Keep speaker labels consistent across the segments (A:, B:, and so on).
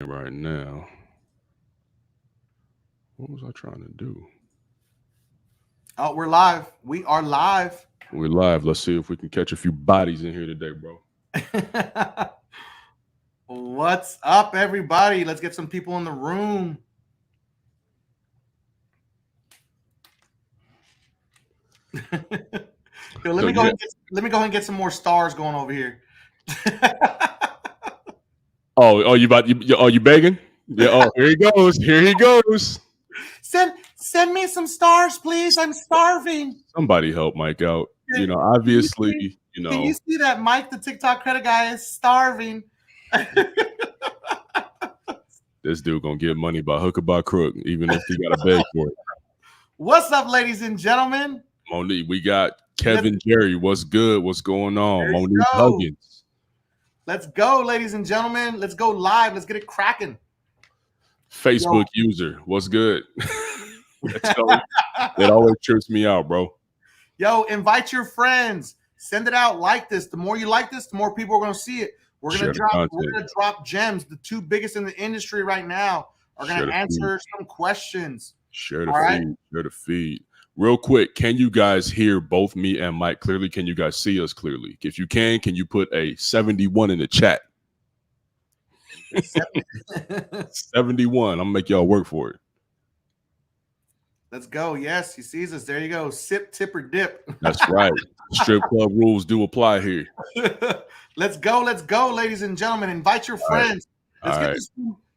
A: Right now. What was I trying to do?
B: Oh, we're live. We are live.
A: We're live. Let's see if we can catch a few bodies in here today, bro.
B: What's up, everybody? Let's get some people in the room. Yo, let
A: So
B: me go
A: yeah.
B: ahead and get some more stars going over here.
A: Oh, you begging? Yeah. Oh, here he goes. Here he goes.
B: Send me some stars, please. I'm starving.
A: Somebody help Mike out.
B: Can you
A: Obviously,
B: see, can you see that Mike, the TikTok credit guy, is starving?
A: this dude gonna get money by hook or by crook, even if he got to beg for it.
B: What's up, ladies and gentlemen?
A: Monique, we got
B: Let's,
A: Kevin Jerry. What's good? What's going on?
B: there you
A: Monique
B: go.
A: Huggins.
B: Let's go, ladies and gentlemen. Let's go live. Let's get it cracking.
A: Facebook user. What's good? That always trips me out, bro.
B: Yo, invite your friends. Send it out. Like this. The more you like this, the more people are going to see it. We're gonna drop gems. The two biggest in the industry right now are gonna answer some questions.
A: Share the feed. Share the feed. Real quick, can you guys hear both me and Mike clearly? Can you guys see us clearly? If you can you put a 71 in the chat? 71. I'm gonna make y'all work for it.
B: Let's go. Yes, he sees us. There you go. Sip, tip, or dip.
A: That's right. Strip club rules do apply here.
B: Let's go, ladies and gentlemen. Invite your friends.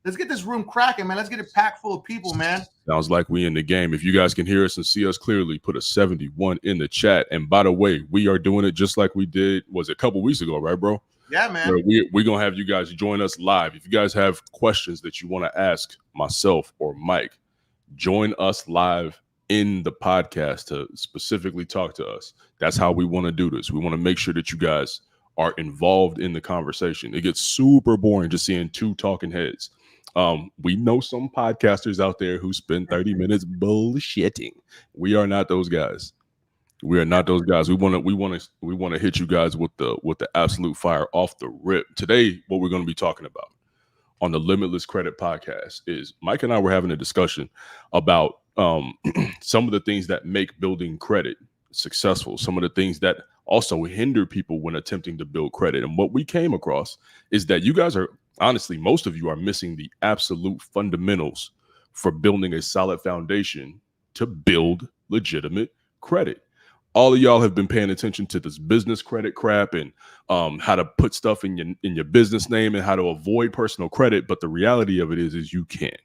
B: Let's get this room cracking, man. Let's get it packed full of people, man.
A: Sounds like we in the game. If you guys can hear us and see us clearly, put a 71 in the chat. And by the way, we are doing it just like we did, was it a couple weeks ago, right, bro?
B: Yeah, man.
A: We're going to have you guys join us live. If you guys have questions that you want to ask myself or Mike, join us live in the podcast to specifically talk to us. That's how we want to do this. We want to make sure that you guys are involved in the conversation. It gets super boring just seeing two talking heads. We know some podcasters out there who spend 30 minutes bullshitting. We are not those guys. We are not those guys. We want to hit you guys with the absolute fire off the rip. Today, what we're going to be talking about on the Limitless Kredit podcast is Mike and I were having a discussion about some of the things that make building credit successful, some of the things that also hinder people when attempting to build credit. And what we came across is that you guys are, honestly, most of you are missing the absolute fundamentals for building a solid foundation to build legitimate credit. All of y'all have been paying attention to this business credit crap and how to put stuff in your business name and how to avoid personal credit. But the reality of it is you can't.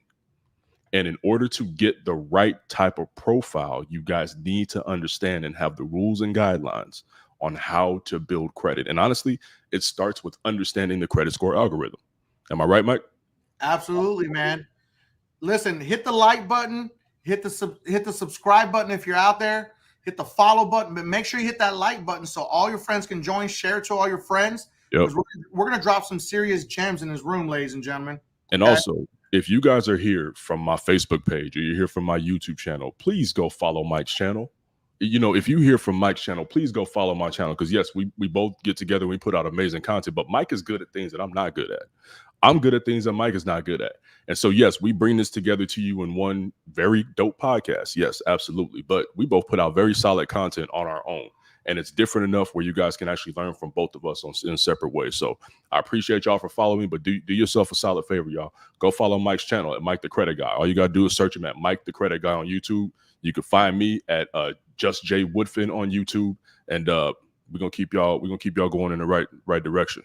A: And in order to get the right type of profile, you guys need to understand and have the rules and guidelines on how to build credit. And honestly, it starts with understanding the credit score algorithm. Am I right, Mike?
B: Absolutely, man. Listen, hit the like button, hit the subscribe button if you're out there. Hit the follow button, but make sure you hit that like button so all your friends can join. Share it to all your friends.
A: Yep.
B: We're going to drop some serious gems in this room, ladies and gentlemen.
A: And also, if you guys are here from my Facebook page or you're here from my YouTube channel, please go follow Mike's channel. If you hear from Mike's channel, please go follow my channel. Because yes, we both get together and we put out amazing content, but Mike is good at things that I'm not good at. I'm good at things that Mike is not good at. And so, yes, we bring this together to you in one very dope podcast. Yes, absolutely. But we both put out very solid content on our own. And it's different enough where you guys can actually learn from both of us in separate ways. So I appreciate y'all for following, but do yourself a solid favor, y'all. Go follow Mike's channel at Mike the Credit Guy. All you got to do is search him at Mike the Credit Guy on YouTube. You can find me at Just J Woodfin on YouTube. And we're gonna keep y'all going in the right direction.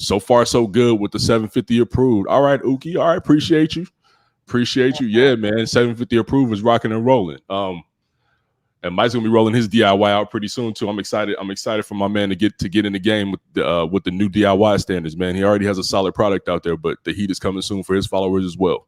A: So far, so good with the 750 approved. All right, Uki. All right, appreciate you. Yeah, man. 750 approved is rocking and rolling. And Mike's gonna be rolling his DIY out pretty soon too. I'm excited for my man to get in the game with the new DIY standards, man. He already has a solid product out there, but the heat is coming soon for his followers as well.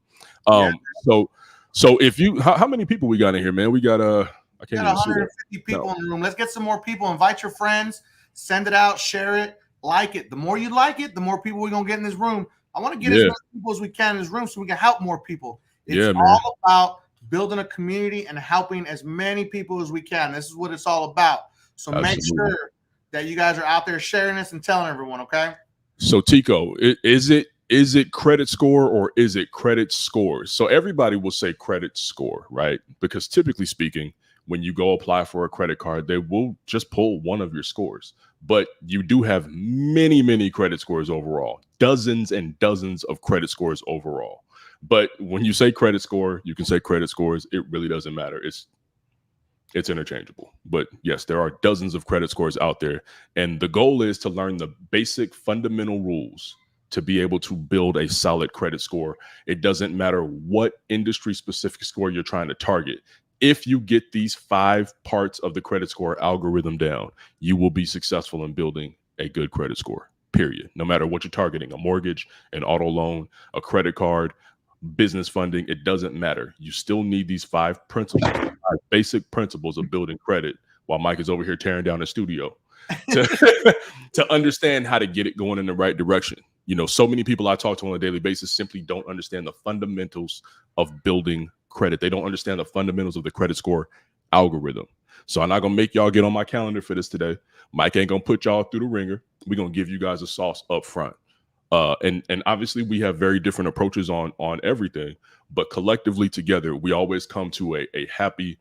A: So if you, how many people we got in here, man? We got
B: 150 people in the room. Let's get some more people. Invite your friends. Send it out. Share it. Like it. The more you like it, the more people we're gonna get in this room. I want to get as many people as we can in this room so we can help more people. It's all about building a community and helping as many people as we can. This is what it's all about. So make sure that you guys are out there sharing this and telling everyone, okay?
A: So Tico, is it is it credit score or is it credit scores? So everybody will say credit score, right? Because typically speaking, when you go apply for a credit card, they will just pull one of your scores. But you do have many, many credit scores overall, dozens and dozens of credit scores overall. But when you say credit score, you can say credit scores. It really doesn't matter. It's interchangeable. But yes, there are dozens of credit scores out there. And the goal is to learn the basic fundamental rules to be able to build a solid credit score. It doesn't matter what industry specific score you're trying to target. If you get these 5 parts of the credit score algorithm down, you will be successful in building a good credit score, period. No matter what you're targeting, a mortgage, an auto loan, a credit card, business funding, it doesn't matter. You still need these 5 principles, 5 basic principles of building credit, while Mike is over here tearing down the studio to understand how to get it going in the right direction. You know, so many people I talk to on a daily basis simply don't understand the fundamentals of building credit. They don't understand the fundamentals of the credit score algorithm. So I'm not going to make y'all get on my calendar for this today. Mike ain't going to put y'all through the ringer. We're going to give you guys a sauce up front. And obviously we have very different approaches on everything, but collectively together, we always come to a happy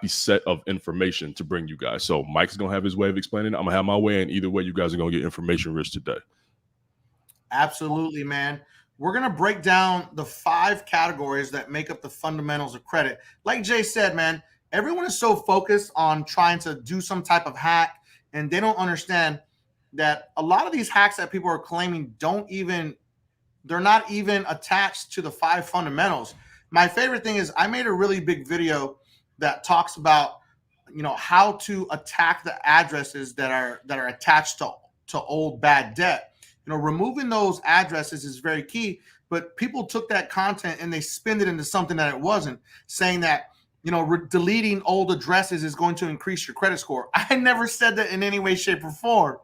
A: set of information to bring you guys. So Mike's going to have his way of explaining it. I'm going to have my way, and either way, you guys are going to get information rich today.
B: Absolutely, man. We're going to break down the 5 categories that make up the fundamentals of credit. Like Jay said, man, everyone is so focused on trying to do some type of hack, and they don't understand that a lot of these hacks that people are claiming they're not even attached to the 5 fundamentals. My favorite thing is I made a really big video that talks about, you know, how to attack the addresses that are attached to old bad debt. You know, removing those addresses is very key, but people took that content and they spinned it into something that it wasn't, saying that, you know, deleting old addresses is going to increase your credit score. I never said that in any way, shape, or form,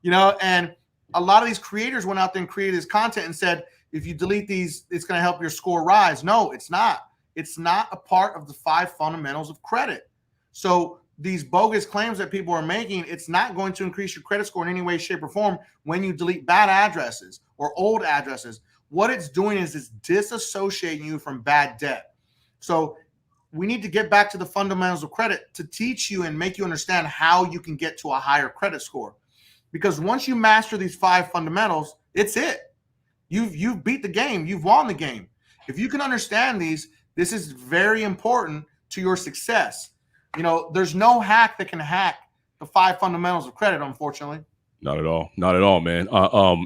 B: you know, and a lot of these creators went out there and created this content and said, if you delete these, it's going to help your score rise. No, it's not. It's not a part of the 5 fundamentals of credit. So these bogus claims that people are making, it's not going to increase your credit score in any way, shape, or form when you delete bad addresses or old addresses. What it's doing is it's disassociating you from bad debt. So we need to get back to the fundamentals of credit to teach you and make you understand how you can get to a higher credit score. Because once you master these 5 fundamentals, it's it. You've beat the game. You've won the game. If you can understand these, this is very important to your success. You know, there's no hack that can hack the 5 fundamentals of credit, unfortunately.
A: Not at all. Not at all, man.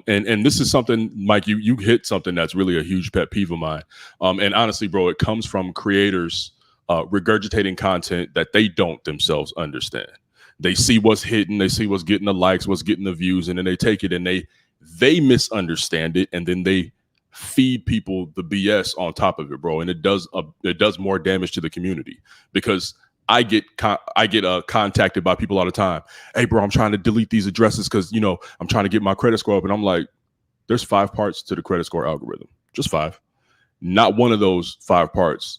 A: And this is something, Mike, you hit something that's really a huge pet peeve of mine. And honestly, bro, it comes from creators regurgitating content that they don't themselves understand. They see what's hidden, they see what's getting the likes, what's getting the views, and then they take it and they misunderstand it, and then they feed people the BS on top of it, bro. And it does more damage to the community, because I get contacted by people all the time. Hey, bro, I'm trying to delete these addresses because, you know, I'm trying to get my credit score up. And I'm like, there's 5 parts to the credit score algorithm, just 5. Not one of those 5 parts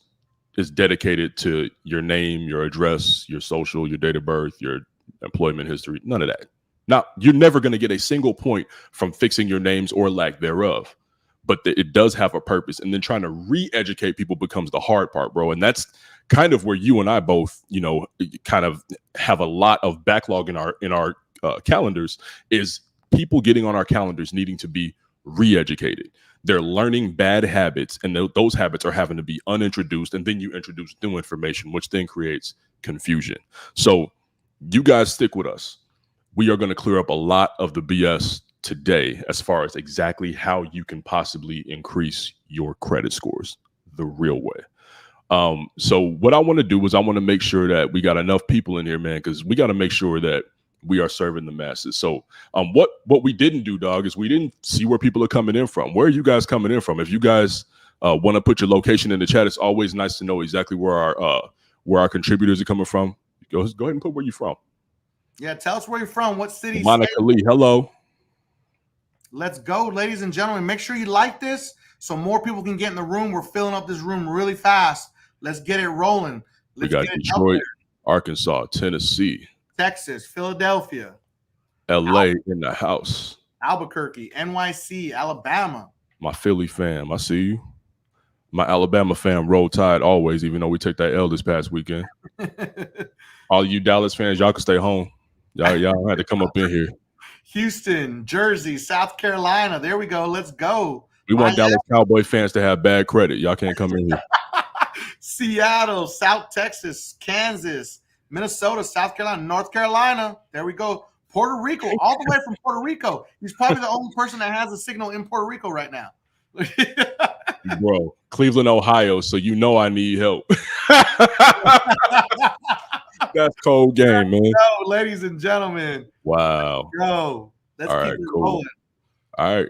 A: is dedicated to your name, your address, your social, your date of birth, your employment history. None of that. Now, you're never going to get a single point from fixing your names or lack thereof, but it does have a purpose. And then trying to re-educate people becomes the hard part, bro. And that's kind of where you and I both, you know, kind of have a lot of backlog in our calendars, is people getting on our calendars needing to be re-educated. They're learning bad habits, and those habits are having to be unintroduced, and then you introduce new information, which then creates confusion. So you guys stick with us. We are going to clear up a lot of the BS today as far as exactly how you can possibly increase your credit scores the real way. So what I want to do is I want to make sure that we got enough people in here, man, because we got to make sure that we are serving the masses. So what we didn't do, dog, is we didn't see where people are coming in from. Where are you guys coming in from? If you guys want to put your location in the chat, it's always nice to know exactly where our contributors are coming from. Go ahead and put where you're from.
B: Yeah, tell us where you're from. What city?
A: Monica Lee, hello.
B: Let's go, ladies and gentlemen. Make sure you like this so more people can get in the room. We're filling up this room really fast. Let's get it rolling.
A: We got Detroit, Arkansas, Tennessee,
B: Texas, Philadelphia,
A: LA in the house.
B: Albuquerque, NYC, Alabama.
A: My Philly fam, I see you. My Alabama fam, roll tide always, even though we took that L this past weekend. All you Dallas fans, y'all can stay home. Y'all don't have to come up in here.
B: Houston, Jersey, South Carolina. There we go. Let's go.
A: We want Dallas Cowboy fans to have bad credit. Y'all can't come in here.
B: Seattle, South Texas, Kansas, Minnesota, South Carolina, North Carolina. There we go. Puerto Rico, all the way from Puerto Rico. He's probably the only person that has a signal in Puerto Rico right now.
A: Bro, Cleveland, Ohio, so you know I need help. That's cold game, man.
B: Go, ladies and gentlemen.
A: Wow.
B: Go. Let's
A: all
B: keep
A: right,
B: it
A: cool.
B: rolling.
A: All right.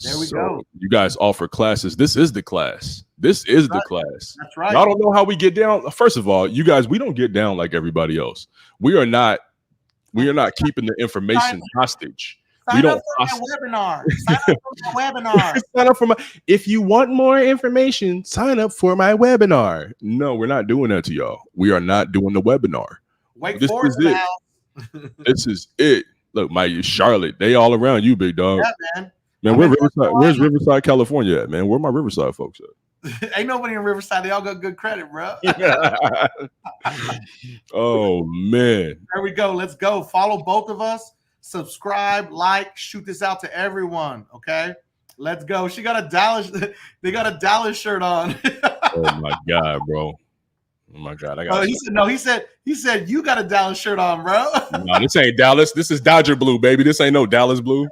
B: There we go.
A: You guys offer classes. This is the class. This is the class.
B: That's right.
A: Y'all don't know how we get down. First of all, you guys, we don't get down like everybody else. We are not keeping the information hostage.
B: Sign up for my webinar. Sign up for my webinar.
A: Sign up for if you want more information, sign up for my webinar. No, we're not doing that to y'all. We are not doing the webinar. This is it. This is it. Look, Mike, Charlotte, they all around you, big dog.
B: Yeah, man.
A: Man, where's Riverside, California at, man? Where my Riverside folks at?
B: Ain't nobody in Riverside. They all got good credit, bro.
A: Oh, man.
B: There we go. Let's go. Follow both of us. Subscribe, like, shoot this out to everyone. Okay. Let's go. She got a Dallas. They got a Dallas shirt on.
A: Oh my God, bro. Oh my God.
B: He said you got a Dallas shirt on, bro.
A: No, this ain't Dallas. This is Dodger blue, baby. This ain't no Dallas blue.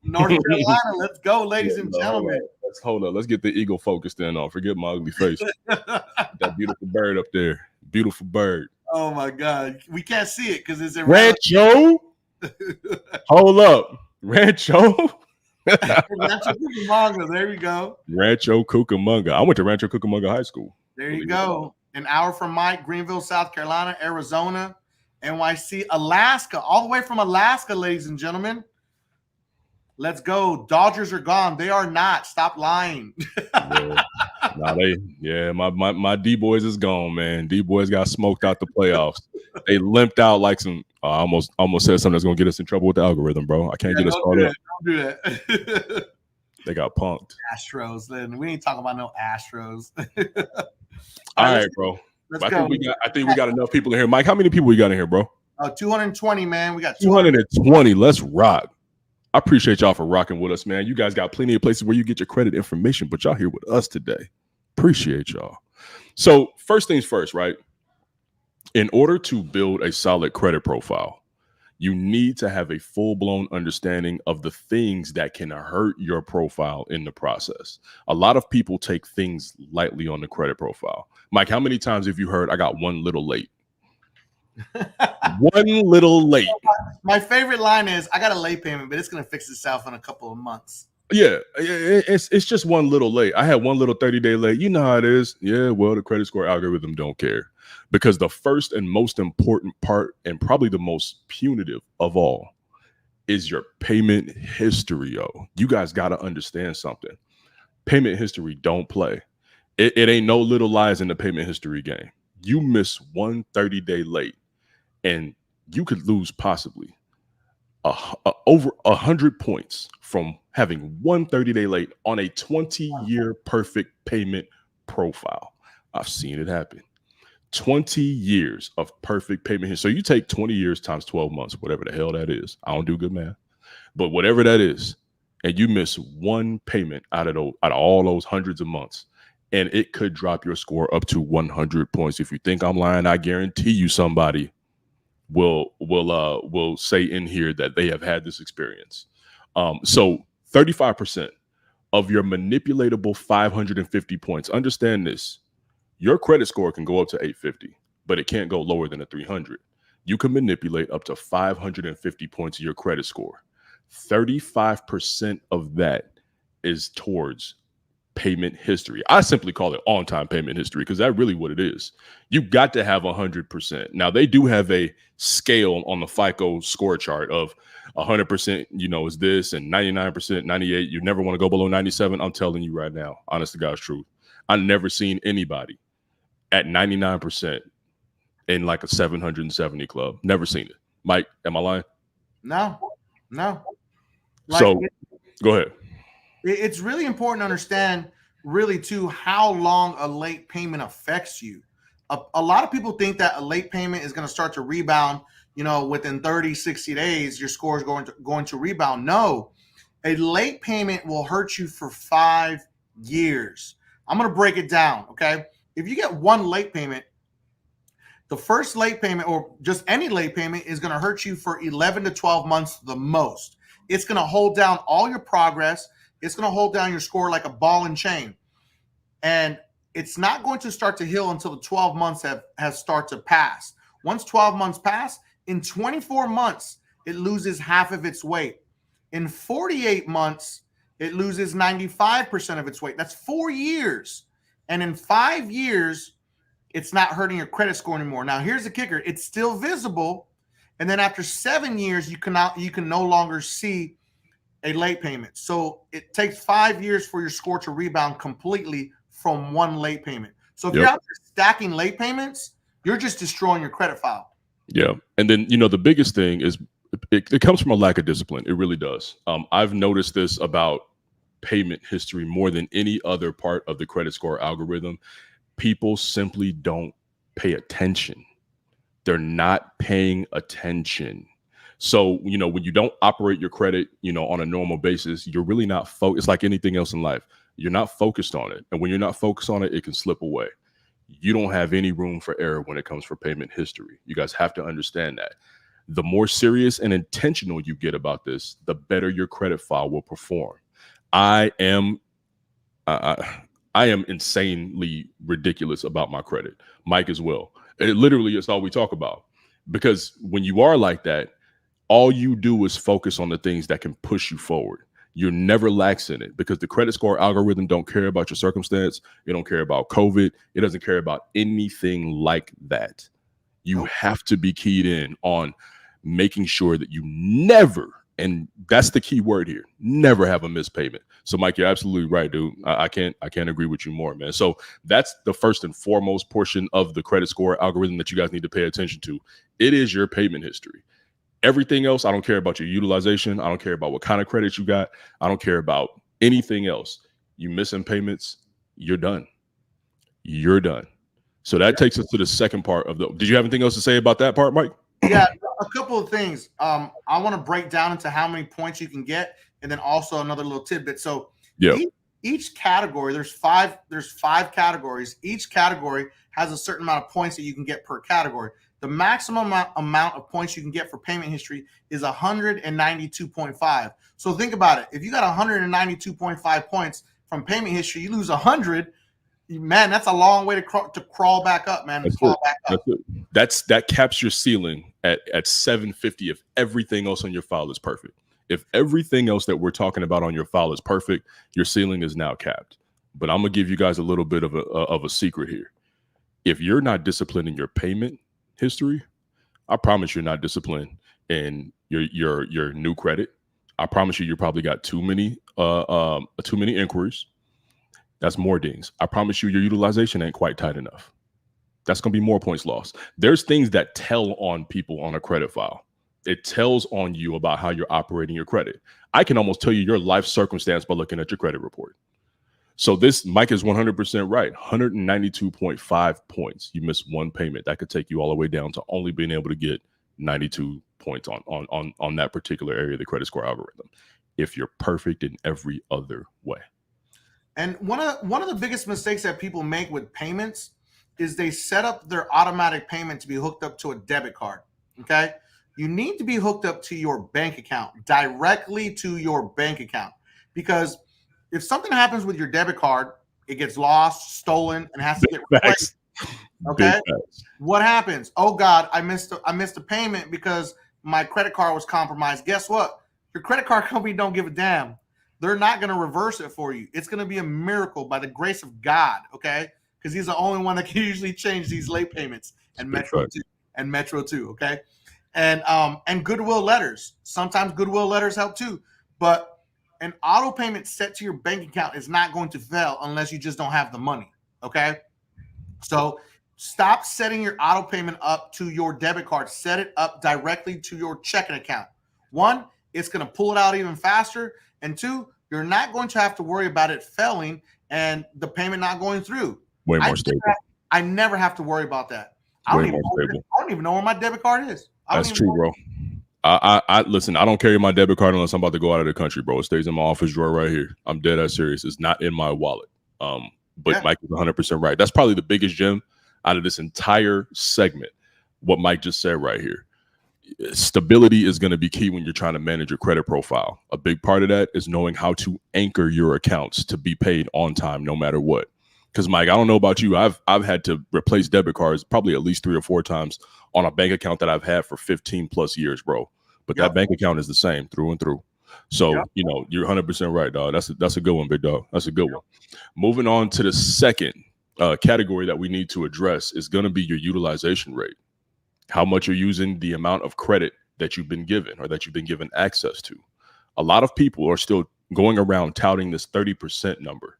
B: North Carolina. Let's go, ladies and gentlemen.
A: Right. Let's hold up. Let's get the eagle focused in on. Forget my ugly face. That beautiful bird up there. Beautiful bird.
B: Oh my God. We can't see it because it's a
A: Rancho. Hold up. Rancho.
B: Rancho Cucamonga. There we go.
A: Rancho Cucamonga. I went to Rancho Cucamonga High School.
B: There you go. An hour from Mike, Greenville, South Carolina, Arizona, NYC, Alaska, all the way from Alaska, ladies and gentlemen. Let's go. Dodgers are gone. They are not. Stop lying. My
A: D boys is gone, man. D boys got smoked out the playoffs. They limped out like some. I almost said something that's gonna get us in trouble with the algorithm, bro. I can't get us caught up.
B: Don't do that.
A: They got punked.
B: Astros. We ain't talking about no Astros.
A: All right, bro. I think we got enough people in here. Mike, how many people we got in here, bro?
B: 220, man. We got
A: 220. Let's rock. I appreciate y'all for rocking with us, man. You guys got plenty of places where you get your credit information, but y'all here with us today. Appreciate y'all. So first things first, right? In order to build a solid credit profile, you need to have a full-blown understanding of the things that can hurt your profile in the process. A lot of people take things lightly on the credit profile. Mike, how many times have you heard I got one little late? One little late.
B: My favorite line is, I got a late payment, but it's going to fix itself in a couple of months.
A: Yeah, it's just one little late. I had one little 30-day late. You know how it is. Yeah, well, the credit score algorithm don't care. Because the first and most important part, and probably the most punitive of all, is your payment history, yo. You guys got to understand something. Payment history don't play. It ain't no little lies in the payment history game. You miss one 30-day late, and you could lose possibly over 100 points from having one 30-day late on a 20-year perfect payment profile. I've seen it happen. 20 years of perfect payment history. So you take 20 years times 12 months, whatever the hell that is. I don't do good math, but whatever that is, and you miss one payment out of all those hundreds of months, and it could drop your score up to 100 points. If you think I'm lying, I guarantee you somebody will say in here that they have had this experience. So 35% of your manipulatable 550 points. Understand this. Your credit score can go up to 850, but it can't go lower than a 300. You can manipulate up to 550 points of your credit score. 35% of that is towards payment history. I simply call it on-time payment history because that's really what it is. You got to have 100%. Now, they do have a scale on the FICO score chart of 100%, is this, and 99%, 98. You never want to go below 97. I'm telling you right now, honest to God's truth. I've never seen anybody at 99% in like a 770 club. Never seen it. Mike, am I lying?
B: No. Like,
A: So go ahead.
B: it's really important to understand, really, too, how long a late payment affects you. A lot of people think that a late payment is going to start to rebound, within 30, 60 days, your score is going to rebound. No, a late payment will hurt you for 5 years. I'm going to break it down, okay? If you get one late payment, the first late payment, or just any late payment, is going to hurt you for 11 to 12 months the most. It's going to hold down all your progress. It's going to hold down your score like a ball and chain. And it's not going to start to heal until the 12 months have start to pass. Once 12 months pass, in 24 months, it loses half of its weight. In 48 months, it loses 95% of its weight. That's 4 years. And in 5 years, it's not hurting your credit score anymore. Now, here's the kicker. It's still visible. And then after 7 years, you can no longer see a late payment. So it takes 5 years for your score to rebound completely from one late payment. So if you're out there stacking late payments, you're just destroying your credit file.
A: Yeah. And then, the biggest thing is it comes from a lack of discipline. It really does. I've noticed this about payment history more than any other part of the credit score algorithm. People simply don't pay attention. They're not paying attention. So, when you don't operate your credit, on a normal basis, you're really not focused. It's like anything else in life. You're not focused on it. And when you're not focused on it, it can slip away. You don't have any room for error when it comes for payment history. You guys have to understand that. The more serious and intentional you get about this, the better your credit file will perform. I am insanely ridiculous about my credit. Mike as well. It literally is all we talk about. Because when you are like that, all you do is focus on the things that can push you forward. You're never lax in it, because the credit score algorithm don't care about your circumstance. It don't care about COVID. It doesn't care about anything like that. You have to be keyed in on making sure that you never, and that's the key word here, never have a missed payment. So Mike, you're absolutely right, dude. I can't agree with you more, man. So that's the first and foremost portion of the credit score algorithm that you guys need to pay attention to. It is your payment history. Everything else, I don't care about your utilization. I don't care about what kind of credit you got. I don't care about anything else. You missing payments, you're done. You're done. So that takes us to the second part of the. Did you have anything else to say about that part, Mike?
B: Yeah, a couple of things. I want to break down into how many points you can get, and then also another little tidbit. So each category, there's five categories. Each category has a certain amount of points that you can get per category. The maximum amount of points you can get for payment history is 192.5. So think about it. If you got 192.5 points from payment history, you lose 100. Man, that's a long way to crawl back up, man.
A: That caps your ceiling at 750 if everything else on your file is perfect. If everything else that we're talking about on your file is perfect, your ceiling is now capped. But I'm gonna give you guys a little bit of a secret here. If you're not disciplined in your payment history, I promise you're not disciplined in your new credit. I promise you're probably got too many inquiries. That's more dings. I promise your utilization ain't quite tight enough. That's going to be more points lost. There's things that tell on people on a credit file. It tells on you about how you're operating your credit. I can almost tell you your life circumstance by looking at your credit report. So this, Mike is 100% right. 192.5 points. You miss one payment. That could take you all the way down to only being able to get 92 points on that particular area of the credit score algorithm, if you're perfect in every other way.
B: And one of the biggest mistakes that people make with payments is they set up their automatic payment to be hooked up to a debit card. Okay, you need to be hooked up to your bank account, directly to your bank account, because if something happens with your debit card, it gets lost, stolen, and has to get replaced. Okay, what happens? Oh God, I missed a payment because my credit card was compromised. Guess what? Your credit card company don't give a damn. They're not going to reverse it for you. It's going to be a miracle by the grace of God, okay? Because he's the only one that can usually change these late payments, and Metro too, okay? And goodwill letters. Sometimes goodwill letters help too, but an auto payment set to your bank account is not going to fail unless you just don't have the money, okay? So stop setting your auto payment up to your debit card. Set it up directly to your checking account. One, it's going to pull it out even faster. And 2, you're not going to have to worry about it failing and the payment not going through.
A: Way more stable.
B: I never have to worry about that. I don't even know where my debit card is.
A: That's true, bro. I listen, I don't carry my debit card unless I'm about to go out of the country, bro. It stays in my office drawer right here. I'm dead ass serious. It's not in my wallet. But Mike is 100% right. That's probably the biggest gem out of this entire segment. What Mike just said right here. Stability is going to be key when you're trying to manage your credit profile. A big part of that is knowing how to anchor your accounts to be paid on time, no matter what. Because Mike, I don't know about you. I've had to replace debit cards probably at least 3 or 4 times on a bank account that I've had for 15 plus years, bro. But that bank account is the same through and through. So, you know, you're 100% right, dog. That's a good one, big dog. That's a good one. Moving on to the second category that we need to address is going to be your utilization rate. How much you're using the amount of credit that you've been given or that you've been given access to. A lot of people are still going around touting this 30% number.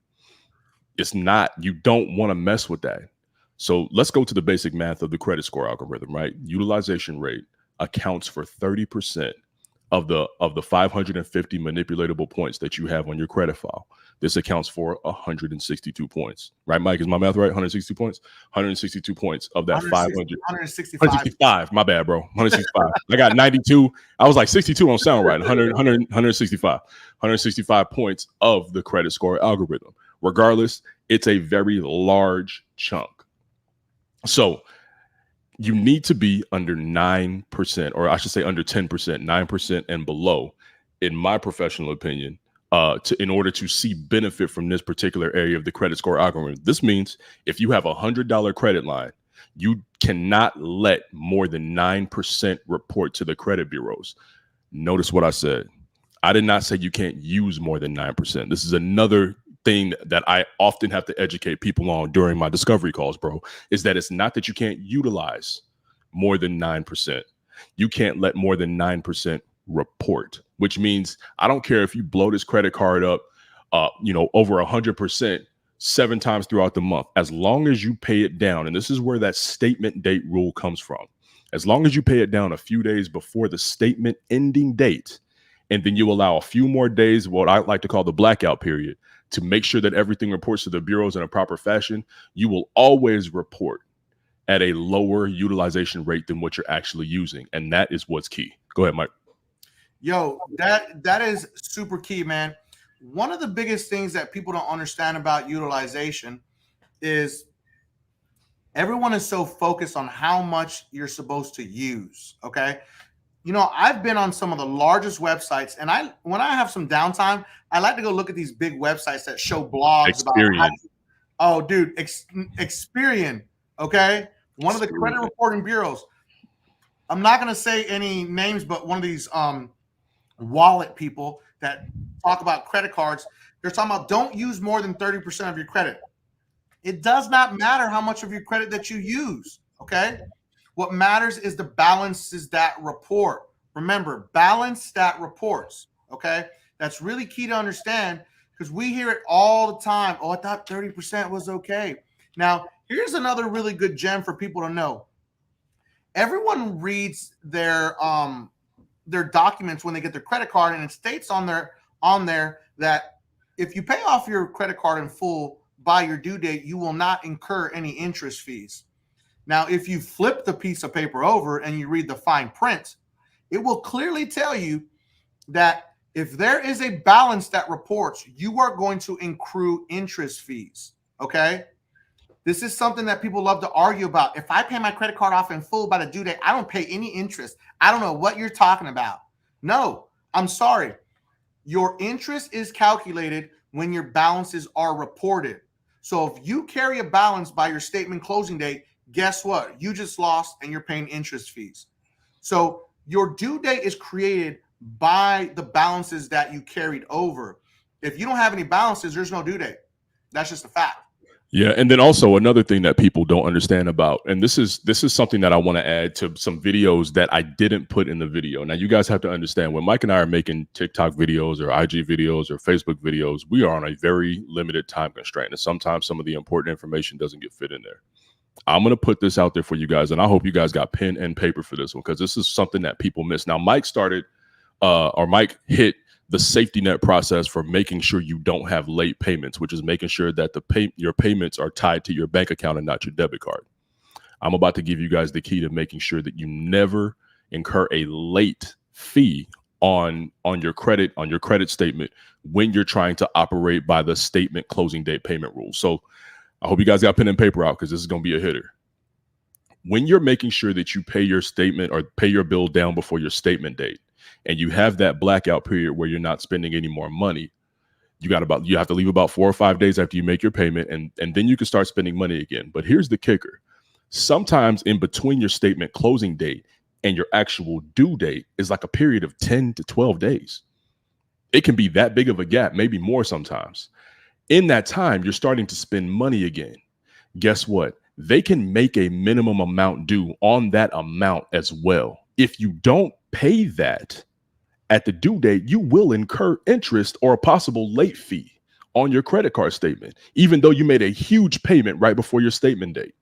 A: It's not, you don't want to mess with that. So let's go to the basic math of the credit score algorithm, right? Utilization rate accounts for 30% of the 550 manipulatable points that you have on your credit file. This accounts for 162 points, right, Mike? Is my math right? 162 points? 162 points of that 500. 165. My bad, bro. 165. I got 92. I was like 62 don't sound right. 165. 165 points of the credit score algorithm. Regardless, it's a very large chunk. So you need to be under 9%, or I should say under 10%, 9% and below, in my professional opinion, in order to see benefit from this particular area of the credit score algorithm. This means if you have a $100 credit line, you cannot let more than 9% report to the credit bureaus. Notice what I said. I did not say you can't use more than 9%. This is another thing that I often have to educate people on during my discovery calls, bro, is that it's not that you can't utilize more than 9%. You can't let more than 9% report, which means I don't care if you blow this credit card up, over 100% 7 times throughout the month, as long as you pay it down. And this is where that statement date rule comes from. As long as you pay it down a few days before the statement ending date, and then you allow a few more days, what I like to call the blackout period, to make sure that everything reports to the bureaus in a proper fashion, you will always report at a lower utilization rate than what you're actually using. And that is what's key. Go ahead, Mike.
B: Yo, that is super key, man. One of the biggest things that people don't understand about utilization is everyone is so focused on how much you're supposed to use, okay? You know, I've been on some of the largest websites, and when I have some downtime, I like to go look at these big websites that show blogs about Experian, okay? One of the credit reporting bureaus. I'm not going to say any names, but one of these wallet people that talk about credit cards, they're talking about don't use more than 30% of your credit. It does not matter how much of your credit that you use, okay? What matters is the balances that report. Remember, balance stat reports, okay? That's really key to understand because we hear it all the time. Oh, I thought 30% was okay. Now, here's another really good gem for people to know. Everyone reads their documents when they get their credit card, and it states on there that if you pay off your credit card in full by your due date, you will not incur any interest fees. Now, if you flip the piece of paper over and you read the fine print, it will clearly tell you that if there is a balance that reports, you are going to accrue interest fees, okay? This is something that people love to argue about. If I pay my credit card off in full by the due date, I don't pay any interest. I don't know what you're talking about. No, I'm sorry. Your interest is calculated when your balances are reported. So if you carry a balance by your statement closing date, guess what? You just lost and you're paying interest fees. So your due date is created by the balances that you carried over. If you don't have any balances, there's no due date. That's just a fact.
A: Yeah, and then also another thing that people don't understand about, and this is something that I want to add to some videos that I didn't put in the video. Now, you guys have to understand when Mike and I are making TikTok videos or IG videos or Facebook videos, we are on a very limited time constraint, and sometimes some of the important information doesn't get fit in there. I'm going to put this out there for you guys, and I hope you guys got pen and paper for this one because this is something that people miss. Now, Mike started or Mike hit the safety net process for making sure you don't have late payments, which is making sure that your payments are tied to your bank account and not your debit card. I'm about to give you guys the key to making sure that you never incur a late fee on your credit statement when you're trying to operate by the statement closing date payment rules. So I hope you guys got pen and paper out, because this is going to be a hitter. When you're making sure that you pay your statement or pay your bill down before your statement date, and you have that blackout period where you're not spending any more money, you have to leave about 4 or 5 days after you make your payment, and then you can start spending money again. But here's the kicker. Sometimes in between your statement closing date and your actual due date is like a period of 10 to 12 days. It can be that big of a gap, maybe more sometimes. In that time, you're starting to spend money again. Guess what? They can make a minimum amount due on that amount as well. If you don't pay that at the due date, you will incur interest or a possible late fee on your credit card statement, even though you made a huge payment right before your statement date.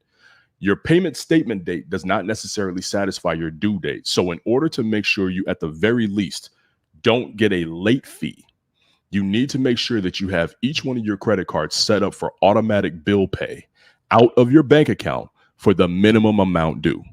A: Your payment statement date does not necessarily satisfy your due date. So in order to make sure you, at the very least, don't get a late fee, you need to make sure that you have each one of your credit cards set up for automatic bill pay out of your bank account for the minimum amount due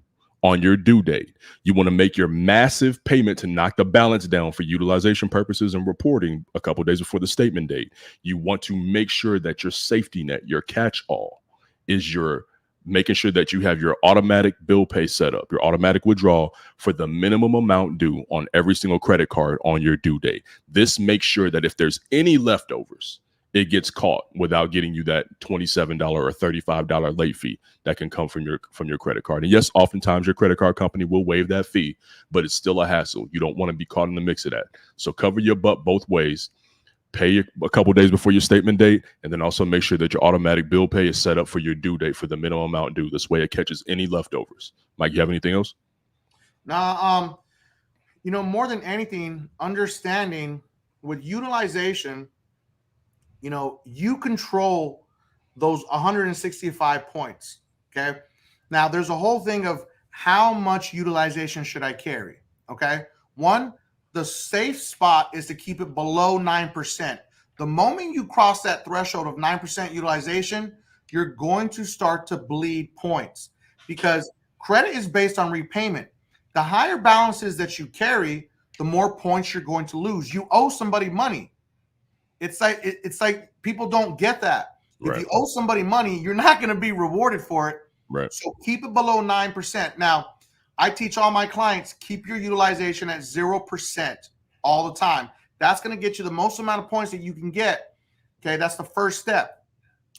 A: on your due date. You want to make your massive payment to knock the balance down for utilization purposes and reporting a couple of days before the statement date. You want to make sure that your safety net, your catch-all, is your making sure that you have your automatic bill pay set up, your automatic withdrawal for the minimum amount due on every single credit card on your due date. This makes sure that if there's any leftovers, it gets caught without getting you that $27 or $35 late fee that can come from your credit card. And yes, oftentimes your credit card company will waive that fee, but it's still a hassle. You don't want to be caught in the mix of that. So cover your butt both ways. Pay a couple days before your statement date, and then also make sure that your automatic bill pay is set up for your due date for the minimum amount due. This way it catches any leftovers. Mike, you have anything else?
B: Now, more than anything, understanding with utilization, you control those 165 points. Okay. Now there's a whole thing of how much utilization should I carry? Okay. One, the safe spot is to keep it below 9%. The moment you cross that threshold of 9% utilization, you're going to start to bleed points, because credit is based on repayment. The higher balances that you carry, the more points you're going to lose. You owe somebody money. It's like people don't get that. Right. If you owe somebody money, you're not going to be rewarded for it.
A: Right.
B: So keep it below 9%. Now, I teach all my clients, keep your utilization at 0% all the time. That's going to get you the most amount of points that you can get. Okay, that's the first step.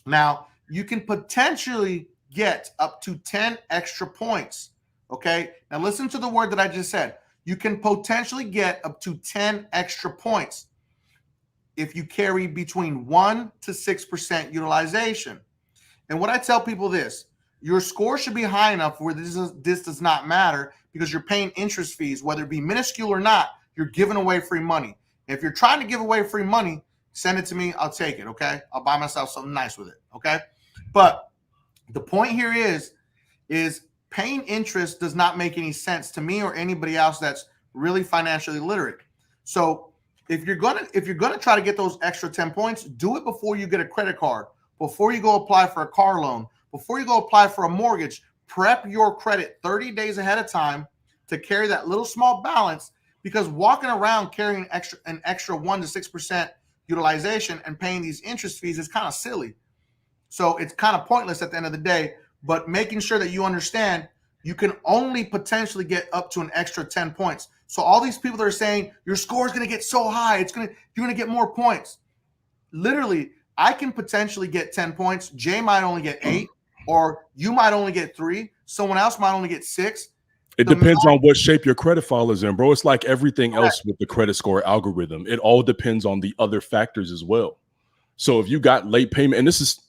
B: Now, you can potentially get up to 10 extra points. Okay, now listen to the word that I just said. You can potentially get up to 10 extra points if you carry between 1 to 6% utilization. And what I tell people this, your score should be high enough where this does not matter, because you're paying interest fees, whether it be minuscule or not, you're giving away free money. If you're trying to give away free money, send it to me. I'll take it. Okay. I'll buy myself something nice with it. Okay. But the point here is paying interest does not make any sense to me or anybody else that's really financially literate. So if you're gonna try to get those extra 10 points, do it before you get a credit card, before you go apply for a car loan, before you go apply for a mortgage. Prep your credit 30 days ahead of time to carry that little small balance, because walking around carrying an extra 1 to 6% utilization and paying these interest fees is kind of silly. So it's kind of pointless at the end of the day. But making sure that you understand, you can only potentially get up to an extra 10 points. So all these people that are saying your score is going to get so high, you're going to get more points. Literally, I can potentially get 10 points. Jay might only get 8, or you might only get 3. Someone else might only get 6.
A: It depends on what shape your credit file is in, bro. It's like everything else with the credit score algorithm. It all depends on the other factors as well. So if you got late payment, and this is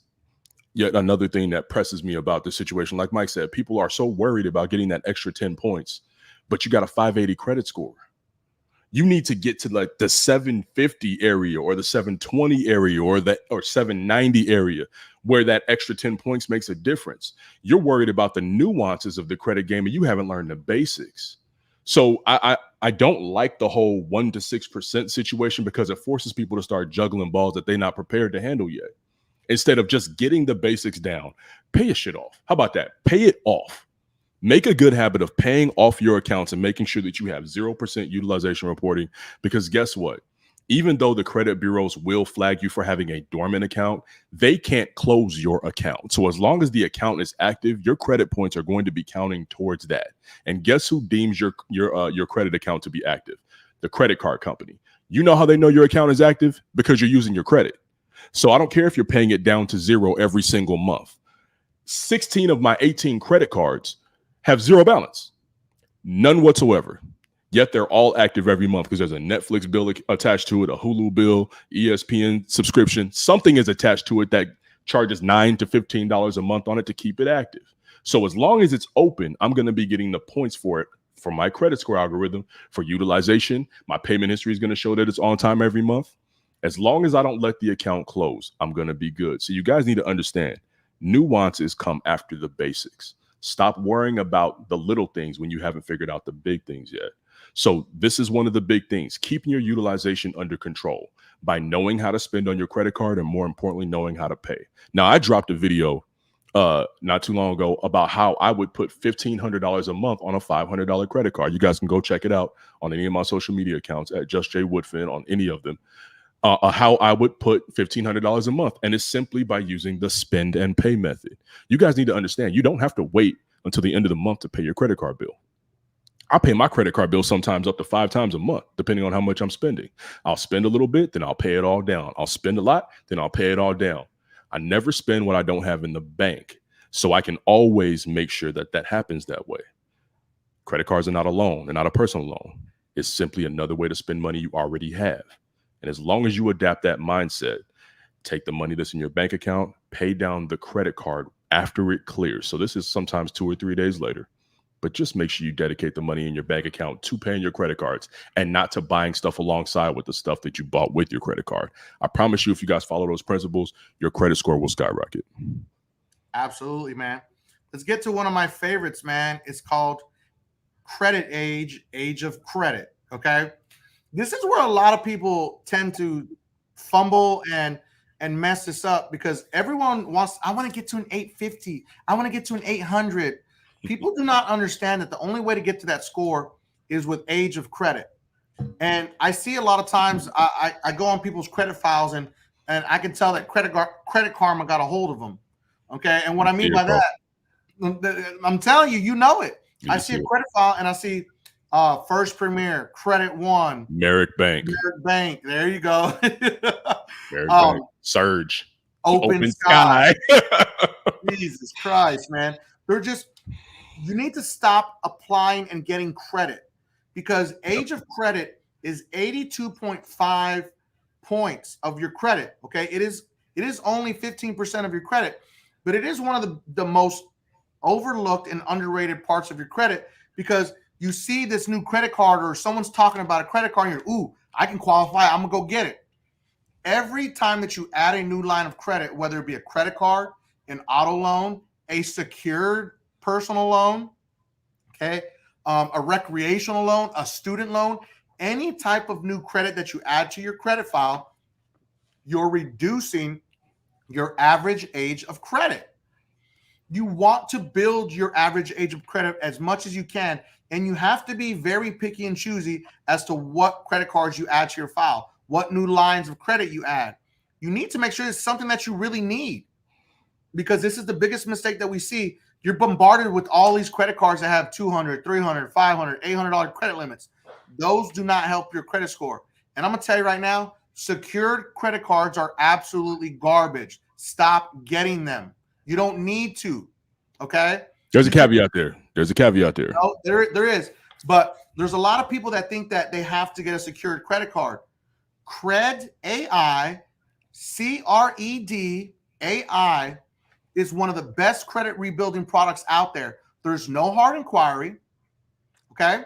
A: yet another thing that presses me about this situation. Like Mike said, people are so worried about getting that extra 10 points, but you got a 580 credit score. You need to get to like the 750 area or the 720 area or 790 area where that extra 10 points makes a difference. You're worried about the nuances of the credit game and you haven't learned the basics. So I don't like the whole 1 to 6% situation because it forces people to start juggling balls that they're not prepared to handle yet. Instead of just getting the basics down, pay your shit off. How about that? Pay it off. Make a good habit of paying off your accounts and making sure that you have 0% utilization reporting, because guess what? Even though the credit bureaus will flag you for having a dormant account, they can't close your account. So as long as the account is active, your credit points are going to be counting towards that. And guess who deems your credit account to be active? The credit card company. You know how they know your account is active? Because you're using your credit. So I don't care if you're paying it down to zero every single month. 16 of my 18 credit cards have zero balance, none whatsoever. Yet they're all active every month because there's a Netflix bill attached to it, a Hulu bill, ESPN subscription. Something is attached to it that charges $9 to $15 a month on it to keep it active. So as long as it's open, I'm going to be getting the points for it for my credit score algorithm, for utilization. My payment history is going to show that it's on time every month. As long as I don't let the account close, I'm going to be good. So you guys need to understand, nuances come after the basics. Stop worrying about the little things when you haven't figured out the big things yet. So this is one of the big things, keeping your utilization under control by knowing how to spend on your credit card and, more importantly, knowing how to pay. Now, I dropped a video not too long ago about how I would put $1,500 a month on a $500 credit card. You guys can go check it out on any of my social media accounts at Just Jay Woodfin, on any of them. How I would put $1,500 a month. And it's simply by using the spend and pay method. You guys need to understand, you don't have to wait until the end of the month to pay your credit card bill. I pay my credit card bill sometimes up to 5 times a month, depending on how much I'm spending. I'll spend a little bit, then I'll pay it all down. I'll spend a lot, then I'll pay it all down. I never spend what I don't have in the bank. So I can always make sure that that happens that way. Credit cards are not a loan. They're not a personal loan. It's simply another way to spend money you already have. And as long as you adapt that mindset, take the money that's in your bank account, pay down the credit card after it clears. So this is sometimes 2 or 3 days later. But just make sure you dedicate the money in your bank account to paying your credit cards and not to buying stuff alongside with the stuff that you bought with your credit card. I promise you, if you guys follow those principles, your credit score will skyrocket.
B: Absolutely, man. Let's get to one of my favorites, man. It's called Credit Age of Credit. Okay. This is where a lot of people tend to fumble and mess this up, because everyone wants, I want to get to an 850. I want to get to an 800. People do not understand that the only way to get to that score is with age of credit. And I see a lot of times I go on people's credit files and I can tell that Credit Karma got a hold of them. Okay. And what I mean by that, I'm telling you, you know it. I see a credit file and I see First Premier, Credit One,
A: Merrick Bank.
B: There you go.
A: Bank. Surge.
B: Open Sky. Jesus Christ, man. They're just, you need to stop applying and getting credit, because age of credit is 82.5 points of your credit. Okay. It is only 15% of your credit, but it is one of the most overlooked and underrated parts of your credit, because you see this new credit card or someone's talking about a credit card and you're, ooh, I can qualify. I'm gonna go get it. Every time that you add a new line of credit, whether it be a credit card, an auto loan, a secured personal loan, okay, a recreational loan, a student loan, any type of new credit that you add to your credit file, you're reducing your average age of credit. You want to build your average age of credit as much as you can, and you have to be very picky and choosy as to what credit cards you add to your file, what new lines of credit you add. You need to make sure it's something that you really need, because this is the biggest mistake that we see. You're bombarded with all these credit cards that have $200, $300, $500, $800 credit limits. Those do not help your credit score. And I'm going to tell you right now, secured credit cards are absolutely garbage. Stop getting them. You don't need to. Okay.
A: There's a caveat there.
B: No, there is. But there's a lot of people that think that they have to get a secured credit card. Cred AI, CRED AI is one of the best credit rebuilding products out there. There's no hard inquiry. Okay.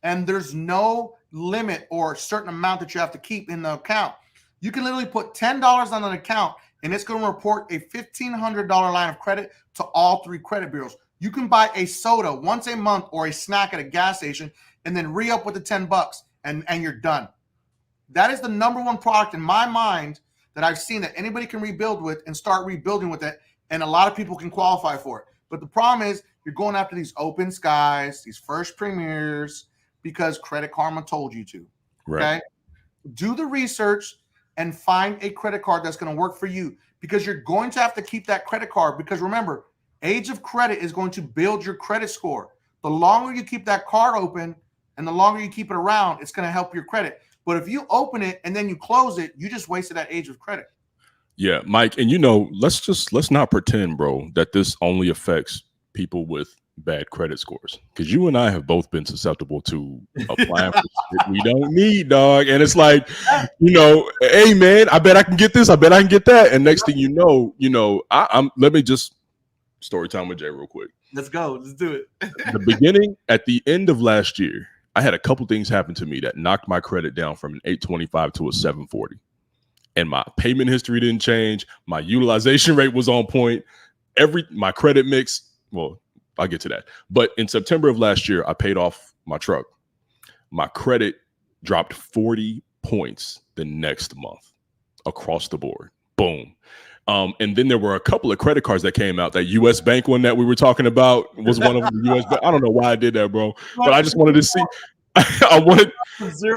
B: And there's no limit or certain amount that you have to keep in the account. You can literally put $10 on an account and it's going to report a $1,500 line of credit to all 3 credit bureaus. You can buy a soda once a month or a snack at a gas station, and then re-up with the $10 and you're done. That is the number one product in my mind that I've seen that anybody can rebuild with and start rebuilding with it, and a lot of people can qualify for it. But the problem is you're going after these open skies, these first premieres, because Credit Karma told you to. Okay? Do the research and find a credit card that's going to work for you, because you're going to have to keep that credit card, because remember, age of credit is going to build your credit score. The longer you keep that card open and the longer you keep it around, it's going to help your credit. But if you open it and then you close it, you just wasted that age of credit.
A: Yeah, Mike, and let's not pretend, bro, that this only affects people with bad credit scores, because you and I have both been susceptible to applying for shit we don't need, dog. And it's like, hey man, I bet I can get this, I bet I can get that, and next thing you know, I'm let me just story time with Jay real quick.
B: Let's go, let's do it.
A: At the end of last year, I had a couple things happen to me that knocked my credit down from an 825 to a 740. And my payment history didn't change. My utilization rate was on point. My credit mix, well, I'll get to that. But in September of last year, I paid off my truck. My credit dropped 40 points the next month across the board. Boom. And then there were a couple of credit cards that came out. That U.S. Bank one that we were talking about was one of them. The U.S. Bank. I don't know why I did that, bro. But I just wanted to see. I wanted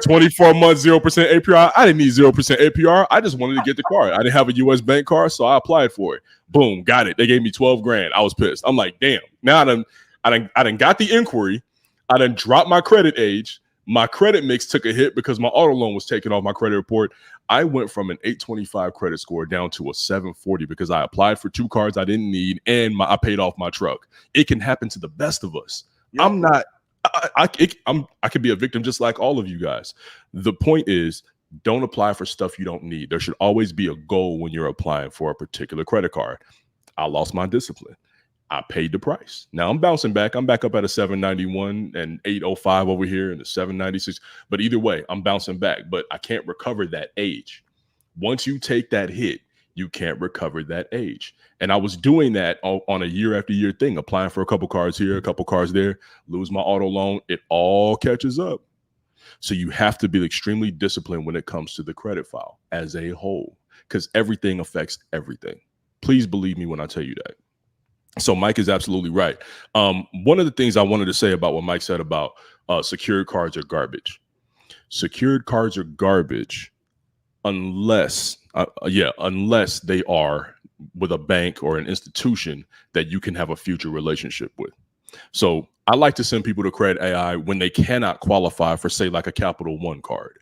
A: 24 months, 0% APR. I didn't need 0% APR. I just wanted to get the card. I didn't have a U.S. Bank card, so I applied for it. Boom, got it. They gave me $12,000. I was pissed. I'm like, damn. Now I done got the inquiry. I done dropped my credit age. My credit mix took a hit because my auto loan was taken off my credit report. I went from an 825 credit score down to a 740 because I applied for 2 cards I didn't need, and I paid off my truck. It can happen to the best of us. Yep. I could be a victim just like all of you guys. The point is, don't apply for stuff you don't need. There should always be a goal when you're applying for a particular credit card. I lost my discipline. I paid the price. Now I'm bouncing back. I'm back up at a 791 and 805 over here and the 796. But either way, I'm bouncing back. But I can't recover that age. Once you take that hit, you can't recover that age. And I was doing that on a year after year thing, applying for a couple cards here, a couple cards there, lose my auto loan. It all catches up. So you have to be extremely disciplined when it comes to the credit file as a whole, because everything affects everything. Please believe me when I tell you that. So Mike is absolutely right. One of the things I wanted to say about what Mike said about secured cards are garbage. Secured cards are garbage unless they are with a bank or an institution that you can have a future relationship with. So I like to send people to Credit AI when they cannot qualify for, say, like a Capital One card.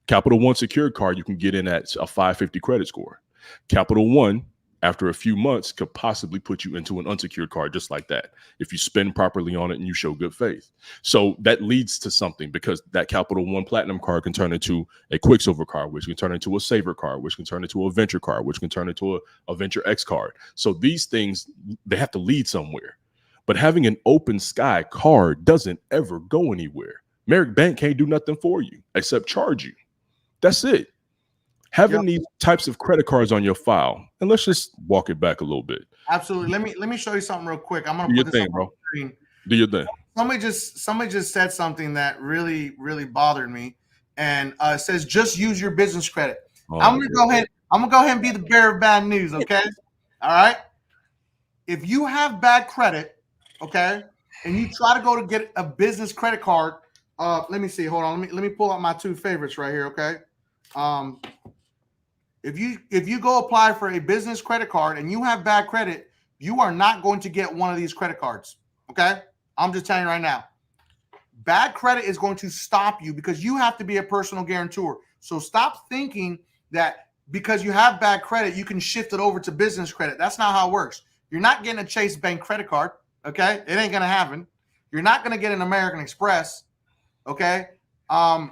A: Capital One secured card, you can get in at a 550 credit score. Capital One, after a few months, could possibly put you into an unsecured card just like that if you spend properly on it and you show good faith. So that leads to something, because that Capital One Platinum card can turn into a Quicksilver card, which can turn into a Saver card, which can turn into a Venture card, which can turn into a Venture X card. So these things, they have to lead somewhere. But having an open sky card doesn't ever go anywhere. Merrick Bank can't do nothing for you except charge you. That's it. Having these types of credit cards on your file, and let's just walk it back a little bit.
B: Absolutely. Let me show you something real quick. I'm gonna
A: do your
B: put this
A: thing,
B: on
A: bro.
B: the screen.
A: Do your thing.
B: Somebody just said something that really bothered me, and it says just use your business credit. I'm gonna go ahead and be the bearer of bad news. Okay, all right. If you have bad credit, okay, and you try to go to get a business credit card, let me see. Hold on. Let me pull out my 2 favorites right here. Okay. If you go apply for a business credit card and you have bad credit, you are not going to get one of these credit cards. Okay. I'm just telling you right now. Bad credit is going to stop you because you have to be a personal guarantor. So stop thinking that because you have bad credit, you can shift it over to business credit. That's not how it works. You're not getting a Chase Bank credit card. Okay. It ain't going to happen. You're not going to get an American Express. Okay.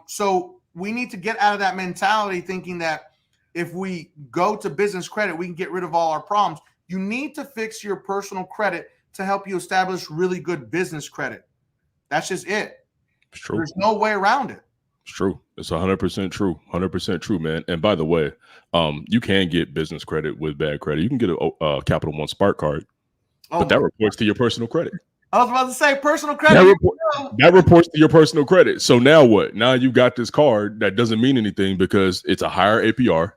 B: So we need to get out of that mentality thinking that if we go to business credit, we can get rid of all our problems. You need to fix your personal credit to help you establish really good business credit. That's just it.
A: It's true.
B: There's no way around it.
A: It's true. It's 100% true. 100% true, man. And by the way, you can get business credit with bad credit. You can get a Capital One Spark card, but that reports to your personal credit.
B: I was about to say personal credit.
A: That reports to your personal credit. So now what? Now you got this card that doesn't mean anything because it's a higher APR.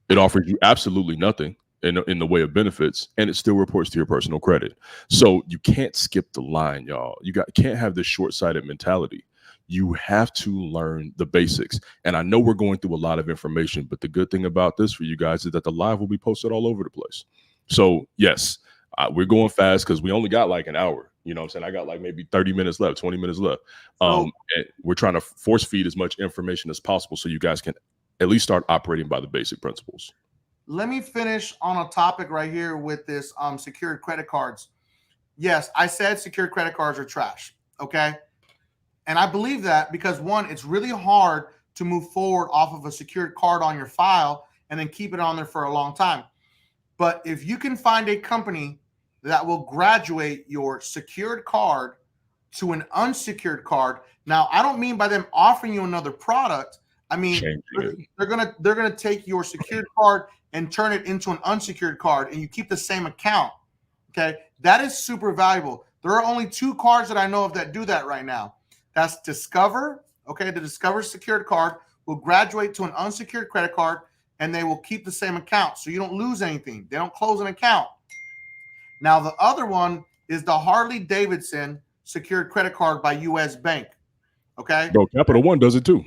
A: It offers you absolutely nothing in the way of benefits, and it still reports to your personal credit. So you can't skip the line, y'all. Can't have this short-sighted mentality. You have to learn the basics. And I know we're going through a lot of information, but the good thing about this for you guys is that the live will be posted all over the place. So yes, we're going fast because we only got like an hour. You know what I'm saying? I got like maybe 30 minutes left, 20 minutes left. And we're trying to force feed as much information as possible so you guys can at least start operating by the basic principles.
B: Let me finish on a topic right here with this secured credit cards. Yes, I said secured credit cards are trash. Okay. And I believe that because one, it's really hard to move forward off of a secured card on your file and then keep it on there for a long time. But if you can find a company that will graduate your secured card to an unsecured card. Now, I don't mean by them offering you another product. I mean, they're gonna take your secured card and turn it into an unsecured card, and you keep the same account. Okay, that is super valuable. There are only 2 cards that I know of that do that right now. That's Discover. Okay, the Discover secured card will graduate to an unsecured credit card, and they will keep the same account, so you don't lose anything. They don't close an account. Now, the other one is the Harley Davidson secured credit card by U.S. Bank. Okay,
A: bro, Capital One does it too.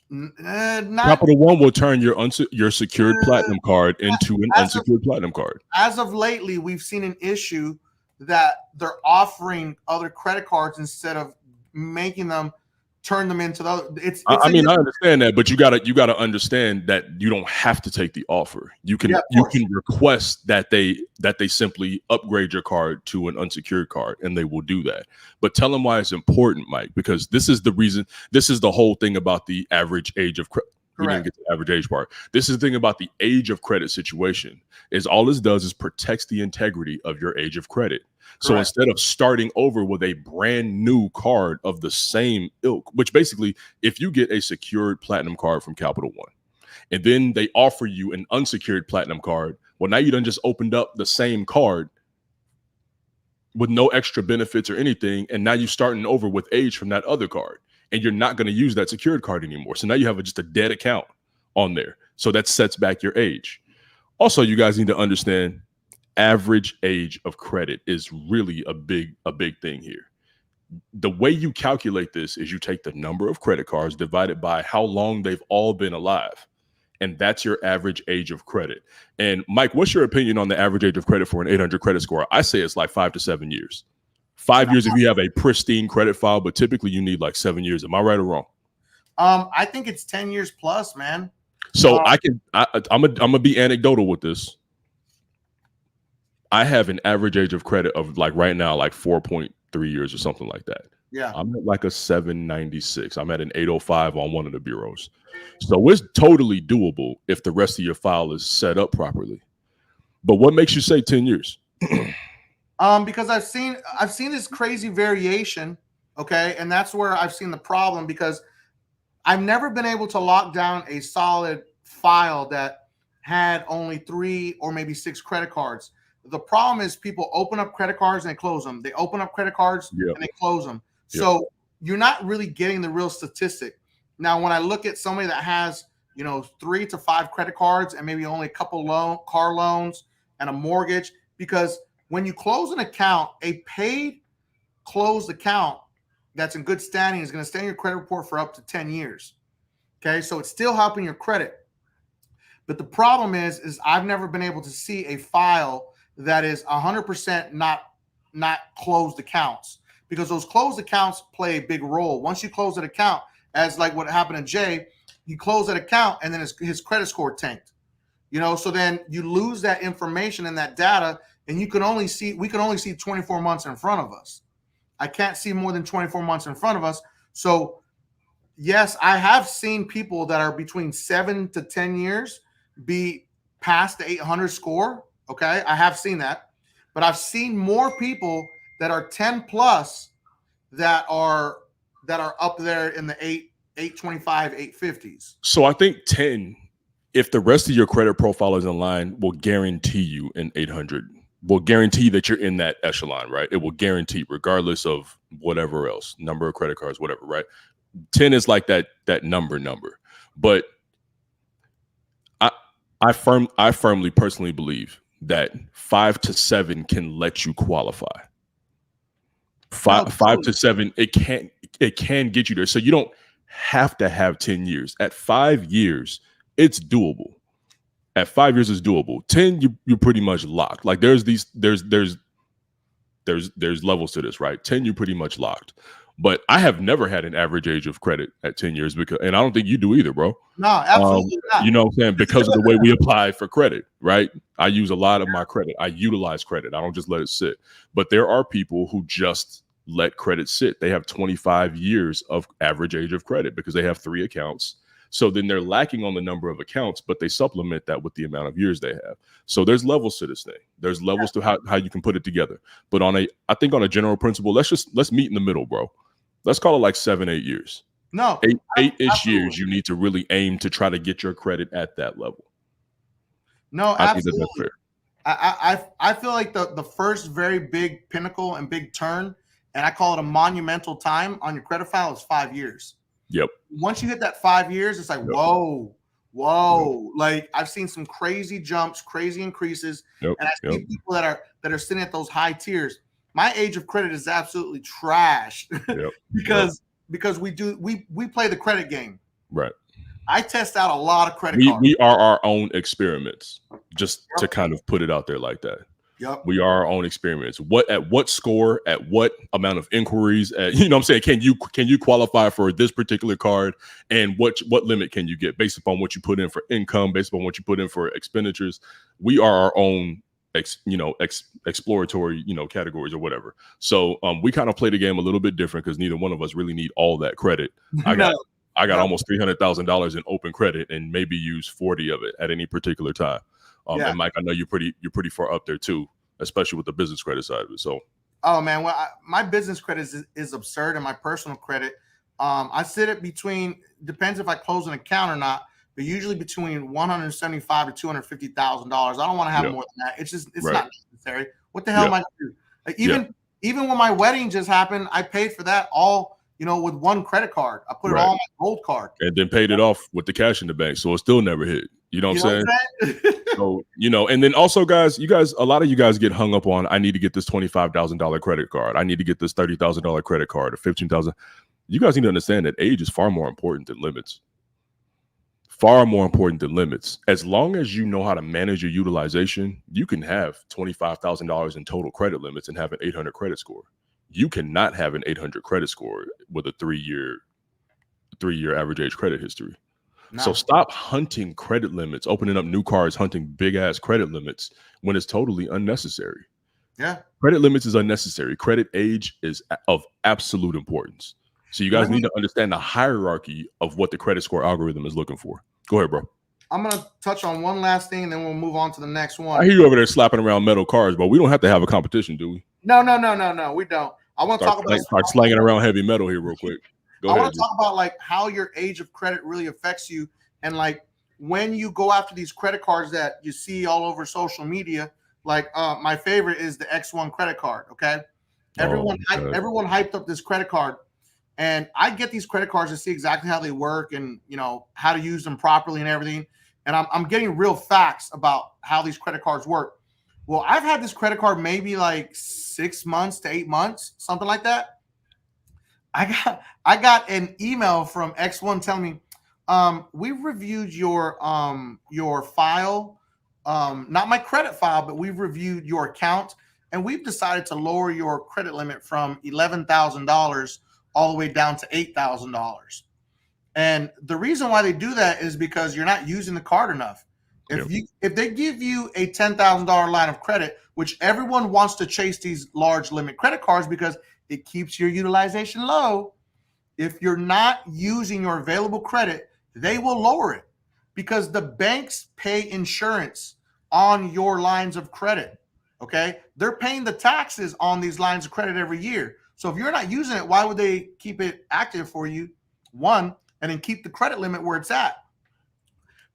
A: Capital One will turn your secured platinum card into an unsecured platinum card.
B: As of lately, we've seen an issue that they're offering other credit cards instead of making them turn them into the other. I
A: understand that, but you gotta understand that you don't have to take the offer. You can request that they simply upgrade your card to an unsecured card, and they will do that. But tell them why it's important, Mike, because this is the reason. This is the whole thing about the average age of credit. We didn't get to the average age part. This is the thing about the age of credit situation is all this does is protects the integrity of your age of credit. So instead of starting over with a brand new card of the same ilk, which basically, if you get a secured platinum card from Capital One, and then they offer you an unsecured platinum card, well, now you done just opened up the same card with no extra benefits or anything, and now you're starting over with age from that other card, and you're not going to use that secured card anymore. So now you have just a dead account on there. So that sets back your age. Also, you guys need to understand average age of credit is really a big thing here. The way you calculate this is you take the number of credit cards divided by how long they've all been alive. And that's your average age of credit. And Mike, what's your opinion on the average age of credit for an 800 credit score? I say it's like 5 to 7 years. 5 years if you have a pristine credit file, but typically you need like 7 years. Am I right or wrong?
B: I think it's 10 years plus, man.
A: So I'm gonna be anecdotal with this. I have an average age of credit of like right now, like 4.3 years or something like that.
B: Yeah.
A: I'm at like a 796. I'm at an 805 on one of the bureaus. So it's totally doable if the rest of your file is set up properly. But what makes you say 10 years?
B: Because I've seen this crazy variation. Okay. And that's where I've seen the problem, because I've never been able to lock down a solid file that had only 3 or maybe 6 credit cards. The problem is people open up credit cards and they close them. They open up credit cards and they close them. So you're not really getting the real statistic. Now, when I look at somebody that has, 3 to 5 credit cards and maybe only a couple car loans and a mortgage, because when you close an account, a paid closed account that's in good standing is going to stay in your credit report for up to 10 years. Okay, so it's still helping your credit. But the problem is I've never been able to see a file that is 100% not closed accounts, because those closed accounts play a big role. Once you close an account, as like what happened to Jay, you close that account and then his credit score tanked. So then you lose that information and that data, and we can only see 24 months in front of us. I can't see more than 24 months in front of us. So yes, I have seen people that are between 7 to 10 years be past the 800 score. Okay, I have seen that, but I've seen more people that are 10 plus that are up there in the 825, 850s.
A: So I think 10, if the rest of your credit profile is in line, will guarantee you an 800 will guarantee that you're in that echelon, right? It will guarantee, regardless of whatever else, number of credit cards, whatever, right? 10 is like that number, but I firmly personally believe that 5 to 7 can let you qualify. Five to 7, it can get you there. So you don't have to have 10 years. At 5 years, it's doable. At 5 years, it's doable. 10, you're pretty much locked. Like there's levels to this, right? 10, you're pretty much locked. But I have never had an average age of credit at 10 years and I don't think you do either, bro.
B: No, absolutely not.
A: You know what I'm saying? Because of the way we apply for credit, right? I use a lot of my credit. I utilize credit. I don't just let it sit. But there are people who just let credit sit. They have 25 years of average age of credit because they have 3 accounts. So then they're lacking on the number of accounts, but they supplement that with the amount of years they have. So there's levels to this thing. There's levels to how you can put it together. But I think on a general principle, let's meet in the middle, bro. Let's call it like 7-8 years.
B: No,
A: 8-ish years. You need to really aim to try to get your credit at that level.
B: No, absolutely.
A: I think that's fair.
B: I feel like the first very big pinnacle and big turn, and I call it a monumental time on your credit file, is 5 years.
A: Yep.
B: Once you hit that 5 years, it's like, whoa. Yep. Like I've seen some crazy jumps, crazy increases. Yep. And I see people that are sitting at those high tiers. My age of credit is absolutely trash because we play the credit game.
A: Right.
B: I test out a lot of credit cards.
A: We are our own experiments, just to kind of put it out there like that.
B: Yep.
A: We are our own experiments. At what score, at what amount of inquiries, you know what I'm saying? Can you qualify for this particular card, and what limit can you get based upon what you put in for income, based upon what you put in for expenditures? We are our own exploratory, categories or whatever. So we kind of play the game a little bit different because neither one of us really need all that credit. I got almost $300,000 in open credit and maybe use 40 of it at any particular time. And Mike, I know you're pretty far up there too, especially with the business credit side of it. So,
B: oh man, well, my business credit is absurd, and my personal credit, I sit at between, depends if I close an account or not, but usually between $175,000 to $250,000. I don't want to have more than that. It's not necessary. What the hell am I going to do? Even when my wedding just happened, I paid for that all, with one credit card. I put it all on my gold card.
A: And then paid it off with the cash in the bank. So it still never hit. You know what I'm saying? So, and then also guys, a lot of you guys get hung up on, I need to get this $25,000 credit card. I need to get this $30,000 credit card or $15,000. You guys need to understand that age is far more important than limits. Far more important than limits. As long as you know how to manage your utilization, you can have $25,000 in total credit limits and have an 800 credit score. You cannot have an 800 credit score with a 3-year average age credit history. No. So stop hunting credit limits, opening up new cards, hunting big ass credit limits when it's totally unnecessary.
B: Yeah.
A: Credit limits is unnecessary. Credit age is of absolute importance. So you guys need to understand the hierarchy of what the credit score algorithm is looking for. Go ahead, bro.
B: I'm going to touch on one last thing, and then we'll move on to the next one.
A: I hear you over there slapping around metal cards, but we don't have to have a competition, do we?
B: No, we don't. I want to talk about
A: start slanging around heavy metal here real quick.
B: I want to talk about like how your age of credit really affects you, and like when you go after these credit cards that you see all over social media. Like my favorite is the X1 credit card. Okay, everyone hyped up this credit card. And I get these credit cards to see exactly how they work and, how to use them properly and everything. And I'm getting real facts about how these credit cards work. Well, I've had this credit card maybe like 6 months to 8 months, something like that. I got an email from X1 telling me, we've reviewed your file, not my credit file, but we've reviewed your account, and we've decided to lower your credit limit from $11,000 all the way down to $8,000. And the reason why they do that is because you're not using the card enough. If they give you a $10,000 line of credit, which everyone wants to chase these large limit credit cards because it keeps your utilization low. If you're not using your available credit, they will lower it because the banks pay insurance on your lines of credit. Okay. They're paying the taxes on these lines of credit every year. So if you're not using it, why would they keep it active for you? One, and then keep the credit limit where it's at.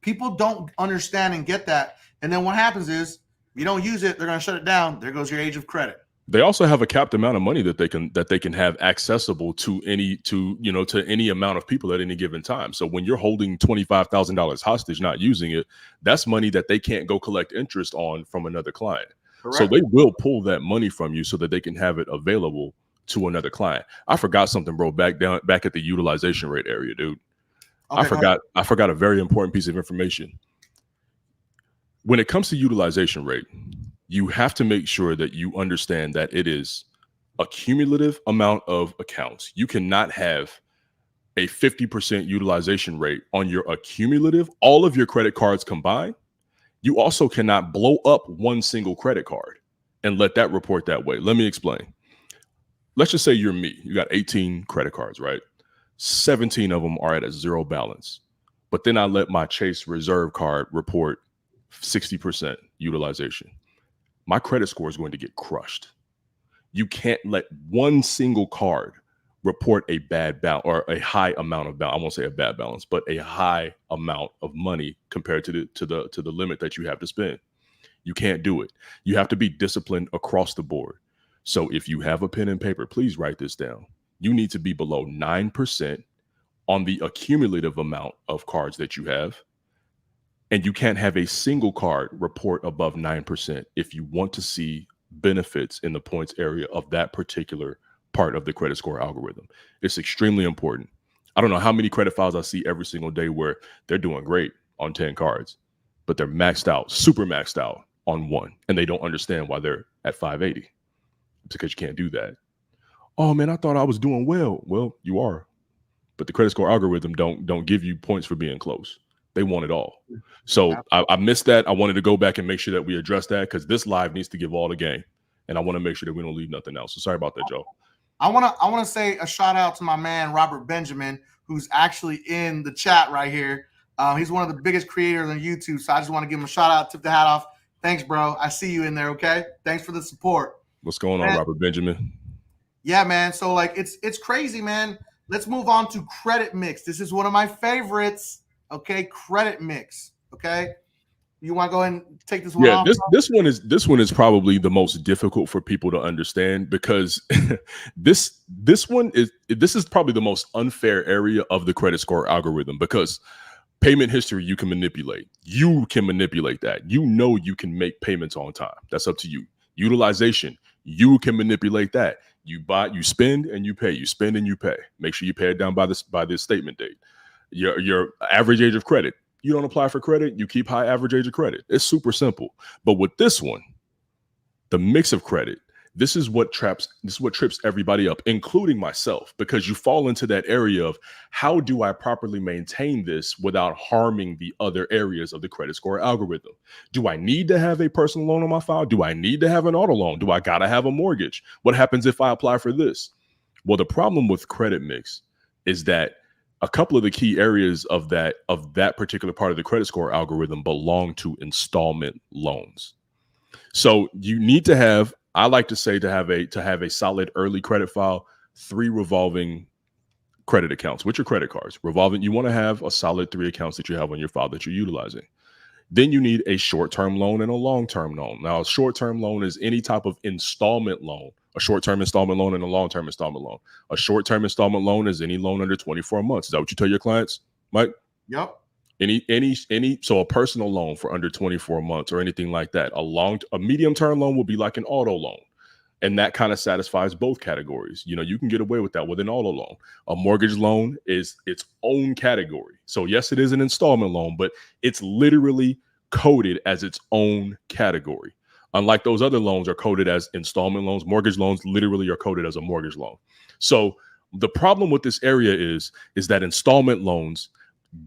B: People don't understand and get that. And then what happens is you don't use it, they're going to shut it down. There goes your age of credit.
A: They also have a capped amount of money that they can have accessible to any amount of people at any given time. So when you're holding $25,000 hostage, not using it, that's money that they can't go collect interest on from another client. Correct. So they will pull that money from you so that they can have it available to another client. I forgot something, bro. Back at the utilization rate area, dude. Okay, I forgot a very important piece of information. When it comes to utilization rate, you have to make sure that you understand that it is a cumulative amount of accounts. You cannot have a 50% utilization rate on your accumulative, all of your credit cards combined. You also cannot blow up one single credit card and let that report that way. Let me explain. Let's just say you're me. You got 18 credit cards, right? 17 of them are at a zero balance. But then I let my Chase Reserve card report 60% utilization. My credit score is going to get crushed. You can't let one single card report a bad balance or a high amount of balance. I won't say a bad balance, but a high amount of money compared to the limit that you have to spend. You can't do it. You have to be disciplined across the board. So if you have a pen and paper, please write this down. You need to be below 9% on the accumulative amount of cards that you have. And you can't have a single card report above 9% if you want to see benefits in the points area of that particular part of the credit score algorithm. It's extremely important. I don't know how many credit files I see every single day where they're doing great on 10 cards, but they're maxed out, super maxed out on one, and they don't understand why they're at 580. It's because you can't do that. Oh man, I thought I was doing well. Well, you are, but the credit score algorithm don't give you points for being close. They want it all. So I missed that. I wanted to go back and make sure that we address that because this live needs to give all the game, and I want to make sure that we don't leave nothing else. So sorry about that, Joe.
B: I want to say a shout out to my man Robert Benjamin, who's actually in the chat right here. He's one of the biggest creators on YouTube, so I just want to give him a shout out, tip the hat off. Thanks, bro. I see you in there. Okay, thanks for the support.
A: What's going on, Robert Benjamin?
B: Yeah, man. So like, it's crazy, man. Let's move on to credit mix. This is one of my favorites. Okay, credit mix. Okay, you want to go ahead and take this one off?
A: Yeah, this one is probably the most difficult for people to understand because this is probably the most unfair area of the credit score algorithm because payment history you can manipulate. You can manipulate that. You know you can make payments on time. That's up to you. Utilization, you can manipulate that. You buy, you spend, and you pay. You spend and you pay. Make sure you pay it down by this statement date. Your average age of credit. You don't apply for credit, you keep high average age of credit. It's super simple. But with this one, the mix of credit, this is what trips everybody up, including myself, because you fall into that area of how do I properly maintain this without harming the other areas of the credit score algorithm? Do I need to have a personal loan on my file? Do I need to have an auto loan? Do I gotta have a mortgage? What happens if I apply for this? Well, the problem with credit mix is that a couple of the key areas of that particular part of the credit score algorithm belong to installment loans. So you need to have, I like to say, to have a solid early credit file, 3 revolving credit accounts, which are credit cards. Revolving, you want to have a solid 3 accounts that you have on your file that you're utilizing. Then you need a short-term loan and a long-term loan. Now, a short-term loan is any type of installment loan, a short-term installment loan and a long-term installment loan. A short-term installment loan is any loan under 24 months. Is that what you tell your clients, Mike?
B: Yep.
A: So a personal loan for under 24 months or anything like that. A medium-term loan will be like an auto loan. And that kind of satisfies both categories. You know, you can get away with that with an auto loan. A mortgage loan is its own category. So yes, it is an installment loan, but it's literally coded as its own category. Unlike those other loans are coded as installment loans, mortgage loans literally are coded as a mortgage loan. So the problem with this area is that installment loans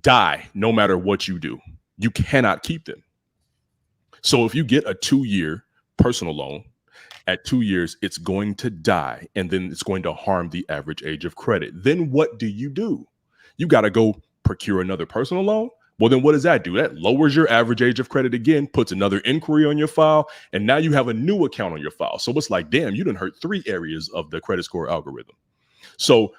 A: die no matter what you do. You cannot keep them. So if you get a 2-year personal loan, at 2 years, it's going to die, and then it's going to harm the average age of credit. Then what do? You got to go procure another personal loan. Well, then what does that do? That lowers your average age of credit again, puts another inquiry on your file, and now you have a new account on your file. So it's like, damn, you done hurt 3 areas of the credit score algorithm. So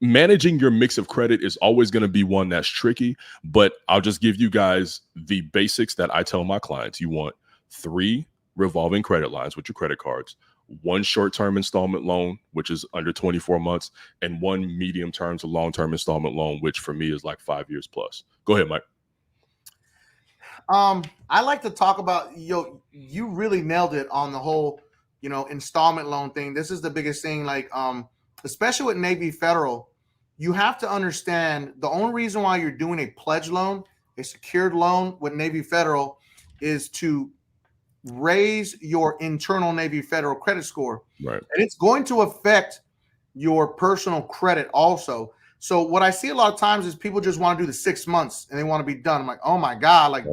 A: managing your mix of credit is always going to be one that's tricky, but I'll just give you guys the basics that I tell my clients. You want 3 revolving credit lines with your credit cards, 1 short-term installment loan, which is under 24 months, and 1 medium-term to long-term installment loan, which for me is like 5 years plus. Go ahead, Mike.
B: I like to talk about, you really nailed it on the whole, installment loan thing. This is the biggest thing, like, especially with Navy Federal, you have to understand the only reason why you're doing a pledge loan, a secured loan with Navy Federal, is to raise your internal Navy Federal credit score.
A: Right.
B: And it's going to affect your personal credit also. So what I see a lot of times is people just want to do the 6 months and they want to be done. I'm like, oh my God, like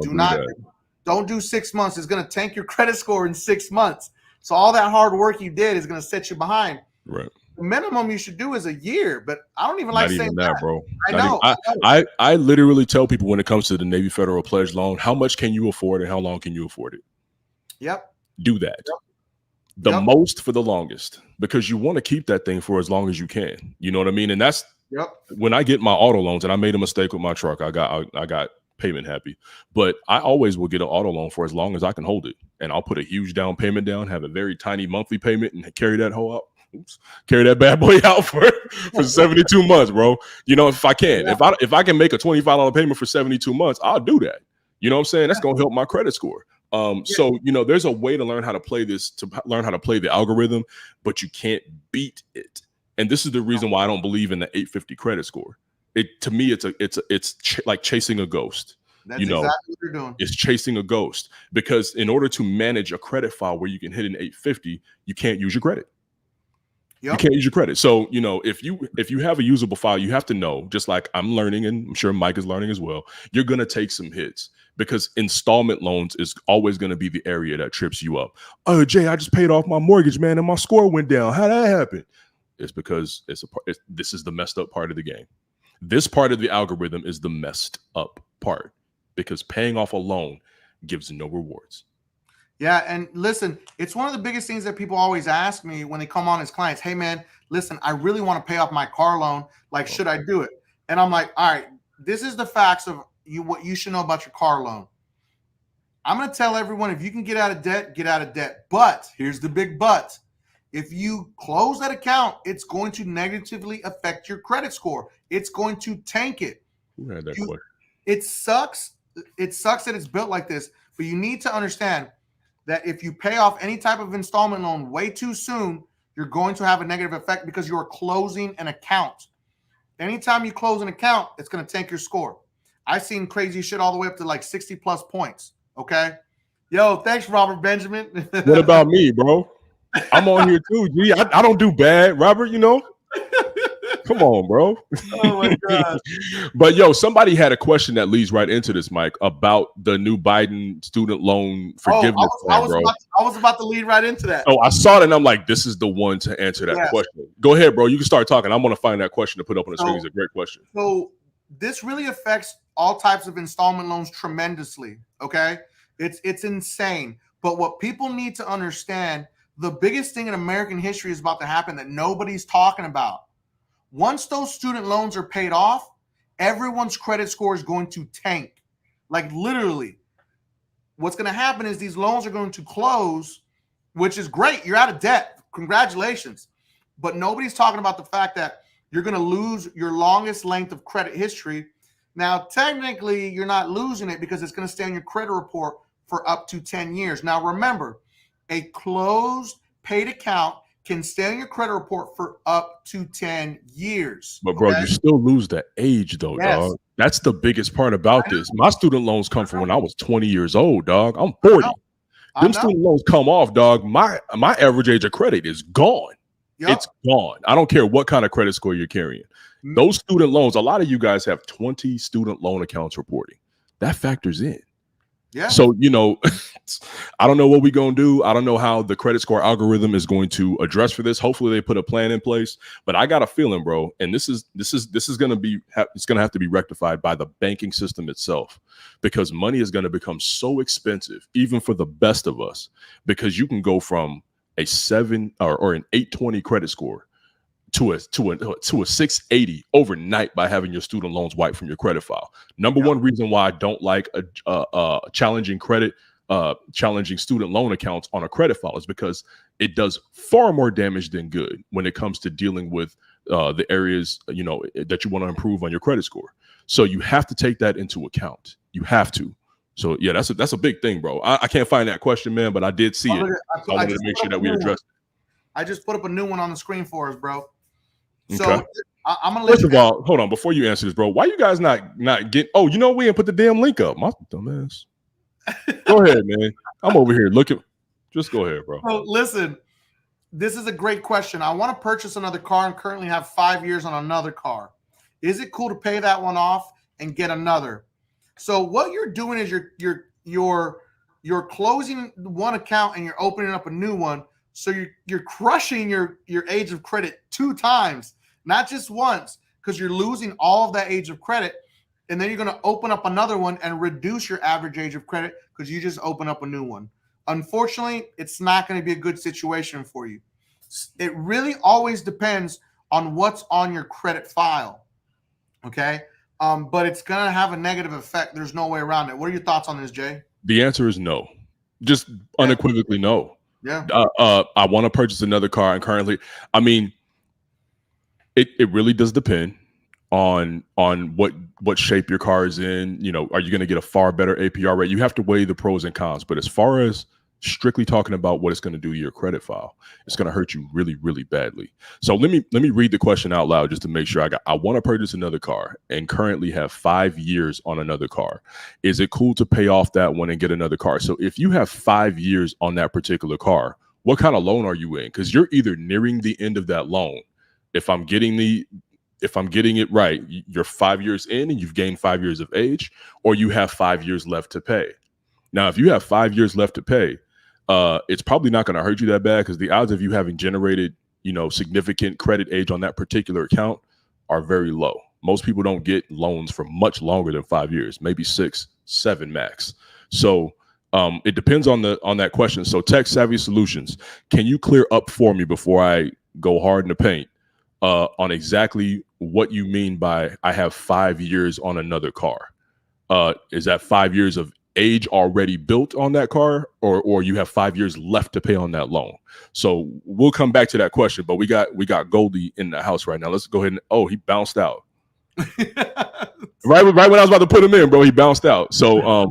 B: don't do 6 months. It's going to tank your credit score in 6 months. So all that hard work you did is going to set you behind.
A: Right.
B: The minimum you should do is a year, but I don't even like saying that,
A: bro.
B: I know.
A: I literally tell people when it comes to the Navy Federal pledge loan, how much can you afford and how long can you afford it?
B: Yep.
A: Do that. The most for the longest, because you want to keep that thing for as long as you can. You know what I mean? And that's when I get my auto loans, and I made a mistake with my truck. I got payment happy, but I always will get an auto loan for as long as I can hold it. And I'll put a huge down payment down, have a very tiny monthly payment, and carry that whole out. Carry that bad boy out for 72 months, bro. If I can, if I can make a $25 payment for 72 months, I'll do that. You know what I'm saying? That's going to help my credit score. So, there's a way to learn how to play this, to learn how to play the algorithm, but you can't beat it. And this is the reason why I don't believe in the 850 credit score. To me, it's like chasing a ghost.
B: That's exactly what you're doing.
A: It's chasing a ghost, because in order to manage a credit file where you can hit an 850, you can't use your credit. You can't use your credit. So, if you have a usable file, you have to know, just like I'm learning, and I'm sure Mike is learning as well, you're going to take some hits, because installment loans is always going to be the area that trips you up. Oh, Jay, I just paid off my mortgage, man, and my score went down. How'd that happen? It's because this is the messed up part of the game. This part of the algorithm is the messed up part, because paying off a loan gives no rewards.
B: Yeah, and listen, it's one of the biggest things that people always ask me when they come on as clients. Hey, man, listen, I really want to pay off my car loan. Like, should I do it? And I'm like, all right, this is the facts of what you should know about your car loan. I'm going to tell everyone, if you can get out of debt, get out of debt. But here's the big but. If you close that account, it's going to negatively affect your credit score. It's going to tank it.
A: Who had that question?
B: It sucks. It sucks that it's built like this. But you need to understand that if you pay off any type of installment loan way too soon, you're going to have a negative effect, because you're closing an account. Anytime you close an account, it's going to tank your score. I've seen crazy shit all the way up to like 60 plus points. Okay. Yo, thanks, Robert Benjamin.
A: What about me, bro? I'm on here too. G. I don't do bad, Robert, Come on, bro.
B: Oh my God.
A: But somebody had a question that leads right into this, Mike, about the new Biden student loan forgiveness plan, bro.
B: I was about to lead right into that.
A: Oh, I saw it and I'm like, this is the one to answer that question. Go ahead, bro. You can start talking. I'm going to find that question to put up on the screen. It's a great question.
B: So this really affects all types of installment loans tremendously. Okay. It's insane. But what people need to understand, the biggest thing in American history is about to happen that nobody's talking about. Once those student loans are paid off, everyone's credit score is going to tank. Like, literally. What's going to happen is these loans are going to close, which is great. You're out of debt. Congratulations. But nobody's talking about the fact that you're going to lose your longest length of credit history. Now, technically, you're not losing it, because it's going to stay on your credit report for up to 10 years. Now, remember, a closed paid account can stay on your credit report for up to 10 years.
A: But, bro, you still lose the age, though, dog. That's the biggest part about this. My student loans come from when I was 20 years old, dog. I'm 40. Them student loans come off, dog. My average age of credit is gone. It's gone. I don't care what kind of credit score you're carrying. Those student loans, a lot of you guys have 20 student loan accounts reporting. That factors in.
B: Yeah.
A: So, I don't know what we're going to do. I don't know how the credit score algorithm is going to address for this. Hopefully they put a plan in place, but I got a feeling, bro. And this is going to be, it's going to have to be rectified by the banking system itself, because money is going to become so expensive, even for the best of us, because you can go from a 7 or an 820 credit score to a 680 overnight by having your student loans wiped from your credit file. Number one reason why I don't like a challenging credit challenging student loan accounts on a credit file is because it does far more damage than good when it comes to dealing with the areas, you know, that you want to improve on your credit score. So you have to take that into account. You have to. So yeah, that's a big thing, bro. I can't find that question, man, but I did see it. So I wanted to make sure that we addressed it.
B: I just put up a new one on the screen for us, bro. So
A: Okay.
B: I'm gonna let
A: First of all, hold on, before you answer this, bro. Why you guys not get? Oh, you know, we didn't put the damn link up. My dumbass. Go ahead, man. I'm over here looking. Just go ahead, bro.
B: So listen, this is a great question. I want to purchase another car and currently have 5 years on another car. Is it cool to pay that one off and get another? So what you're doing is you're closing one account and you're opening up a new one. So you're crushing your age of credit 2 times, not just once, because you're losing all of that age of credit. And then you're going to open up another one and reduce your average age of credit because you just open up a new one. Unfortunately, it's not going to be a good situation for you. It really always depends on what's on your credit file. Okay. But it's going to have a negative effect. There's no way around it. What are your thoughts on this, Jay?
A: The answer is no. Just unequivocally no.
B: Yeah.
A: I want to purchase another car, and currently, I mean, it really does depend on what shape your car is in. You know, are you going to get a far better APR rate? You have to weigh the pros and cons. But as far as strictly talking about what it's going to do to your credit file, it's going to hurt you really, really badly. So let me read the question out loud just to make sure I want to purchase another car and currently have 5 years on another car. Is it cool to pay off that one and get another car? So if you have 5 years on that particular car, what kind of loan are you in? Because you're either nearing the end of that loan. If I'm getting it right, you're 5 years in and you've gained 5 years of age, or you have 5 years left to pay. Now, if you have 5 years left to pay, it's probably not going to hurt you that bad because the odds of you having generated, you know, significant credit age on that particular account are very low. Most people don't get loans for much longer than 5 years, maybe 6, 7 max. So it depends on that question. So Tech Savvy Solutions, can you clear up for me before I go hard in the paint on exactly what you mean by I have 5 years on another car? Is that 5 years of age already built on that car, or you have 5 years left to pay on that loan? So we'll come back to that question, but we got Goldie in the house right now. Let's go ahead and he bounced out. right when I was about to put him in, bro, he bounced out. So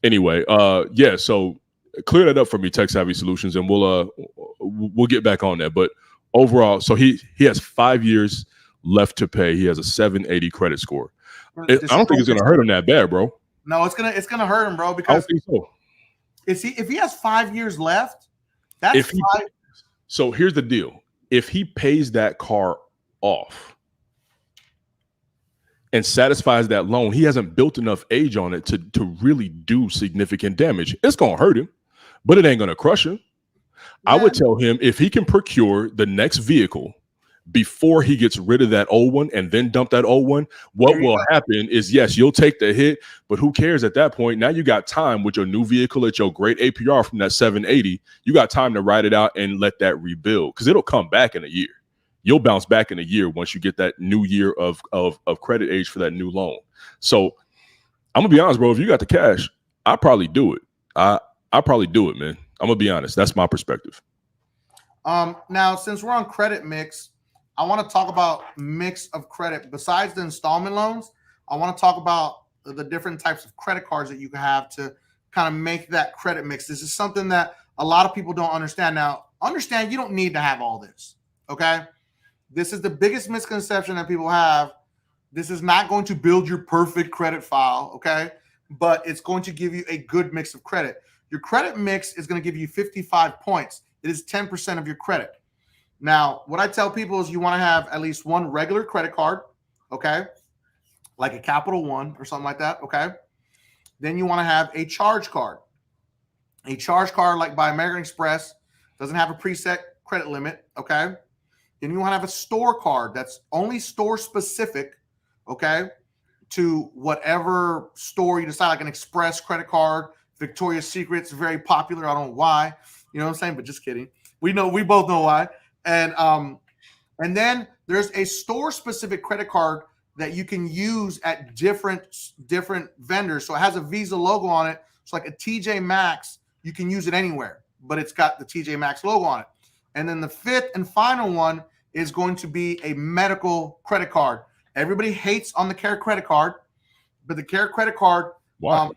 A: anyway, yeah, so clear that up for me, Tech Savvy Solutions, and we'll get back on that. But overall, so he has 5 years left to pay. He has a 780 credit score. I don't think it's gonna hurt him that bad, bro.
B: No, it's gonna hurt him, bro. Because
A: I don't think so.
B: If he has 5 years left, that's five.
A: So here's the deal: if he pays that car off and satisfies that loan, he hasn't built enough age on it to really do significant damage. It's gonna hurt him, but it ain't gonna crush him. Yeah. I would tell him if he can procure the next vehicle before he gets rid of that old one and then dump that old one, what will happen is, yes, you'll take the hit, but who cares at that point? Now you got time with your new vehicle at your great APR from that 780. You got time to ride it out and let that rebuild, because it'll come back in a year. You'll bounce back in a year once you get that new year of credit age for that new loan. So I'm gonna be honest, bro. If you got the cash, I probably do it. I probably do it, man. I'm gonna be honest. That's my perspective.
B: Now, since we're on credit mix, I want to talk about mix of credit. Besides the installment loans, I want to talk about the different types of credit cards that you can have to kind of make that credit mix. This is something that a lot of people don't understand. Now, understand you don't need to have all this, okay? This is the biggest misconception that people have. This is not going to build your perfect credit file, okay? But it's going to give you a good mix of credit. Your credit mix is going to give you 55 points. It is 10% of your credit. Now, what I tell people is you want to have at least one regular credit card, okay? Like a Capital One or something like that, okay? Then you want to have a charge card. A charge card like by American Express doesn't have a preset credit limit, okay? Then you want to have a store card that's only store specific, okay, to whatever store you decide, like an Express credit card. Victoria's Secret's very popular. I don't know why, you know what I'm saying? But just kidding. We both know why. And then there's a store specific credit card that you can use at different vendors. So it has a Visa logo on it. So like a TJ Maxx, you can use it anywhere, but it's got the TJ Maxx logo on it. And then the fifth and final one is going to be a medical credit card. Everybody hates on the Care credit card, but the Care credit card,
A: why?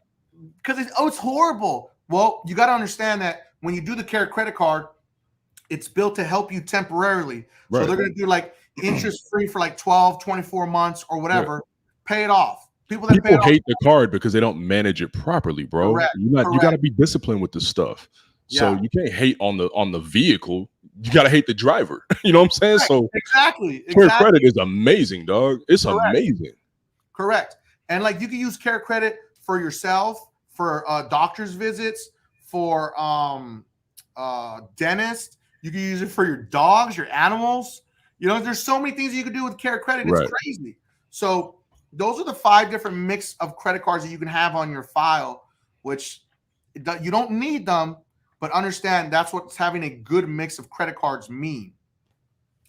B: Because it's horrible. Well, you got to understand that when you do the Care credit card, it's built to help you temporarily. Right. So they're going to do like interest free for like 12, 24 months or whatever. Pay it off. People
A: hate the card because they don't manage it properly, bro.
B: Correct.
A: You got to be disciplined with the stuff. So you can't hate on the vehicle. You got to hate the driver. You know what I'm saying?
B: Correct.
A: So
B: exactly.
A: Care credit is amazing, dog. It's amazing.
B: Correct. And like you can use Care credit for yourself, for doctor's visits, for dentist. You can use it for your dogs, your animals. You know, there's so many things you can do with Care credit. It's crazy. So those are the 5 different mix of credit cards that you can have on your file, which you don't need them, but understand that's what having a good mix of credit cards mean.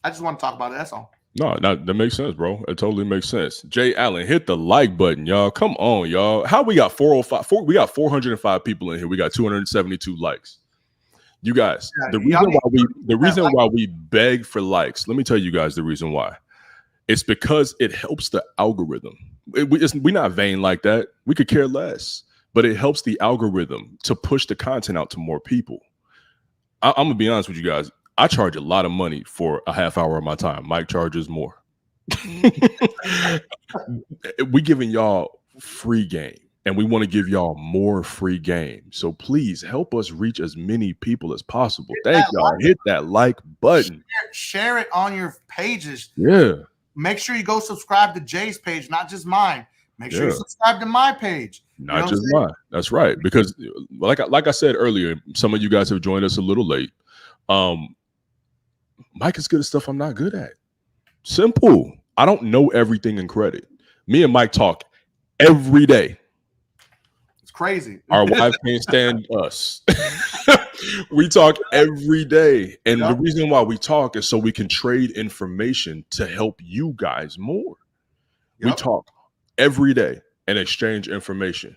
B: I just want to talk about it. That's all.
A: No, that makes sense, bro. It totally makes sense. Jay Allen, hit the like button, y'all. Come on, y'all. How we got 405? We got 405 people in here. We got 272 likes. You guys, the reason why we beg for likes, let me tell you guys the reason why. It's because it helps the algorithm. We're not vain like that. We could care less, but it helps the algorithm to push the content out to more people. I'm gonna be honest with you guys. I charge a lot of money for a half hour of my time. Mike charges more. We giving y'all free game, and we want to give y'all more free game. So please help us reach as many people as possible. Thank y'all. Hit that like button.
B: Share it on your pages.
A: Yeah.
B: Make sure you go subscribe to Jay's page, not just mine. Make sure you subscribe to my page.
A: Not just mine. That's right. Because like I said earlier, some of you guys have joined us a little late. Mike is good at stuff I'm not good at. Simple. I don't know everything in credit. Me and Mike talk every day.
B: It's crazy.
A: Our wife can't stand us. We talk every day. And the reason why we talk is so we can trade information to help you guys more. We talk every day and exchange information.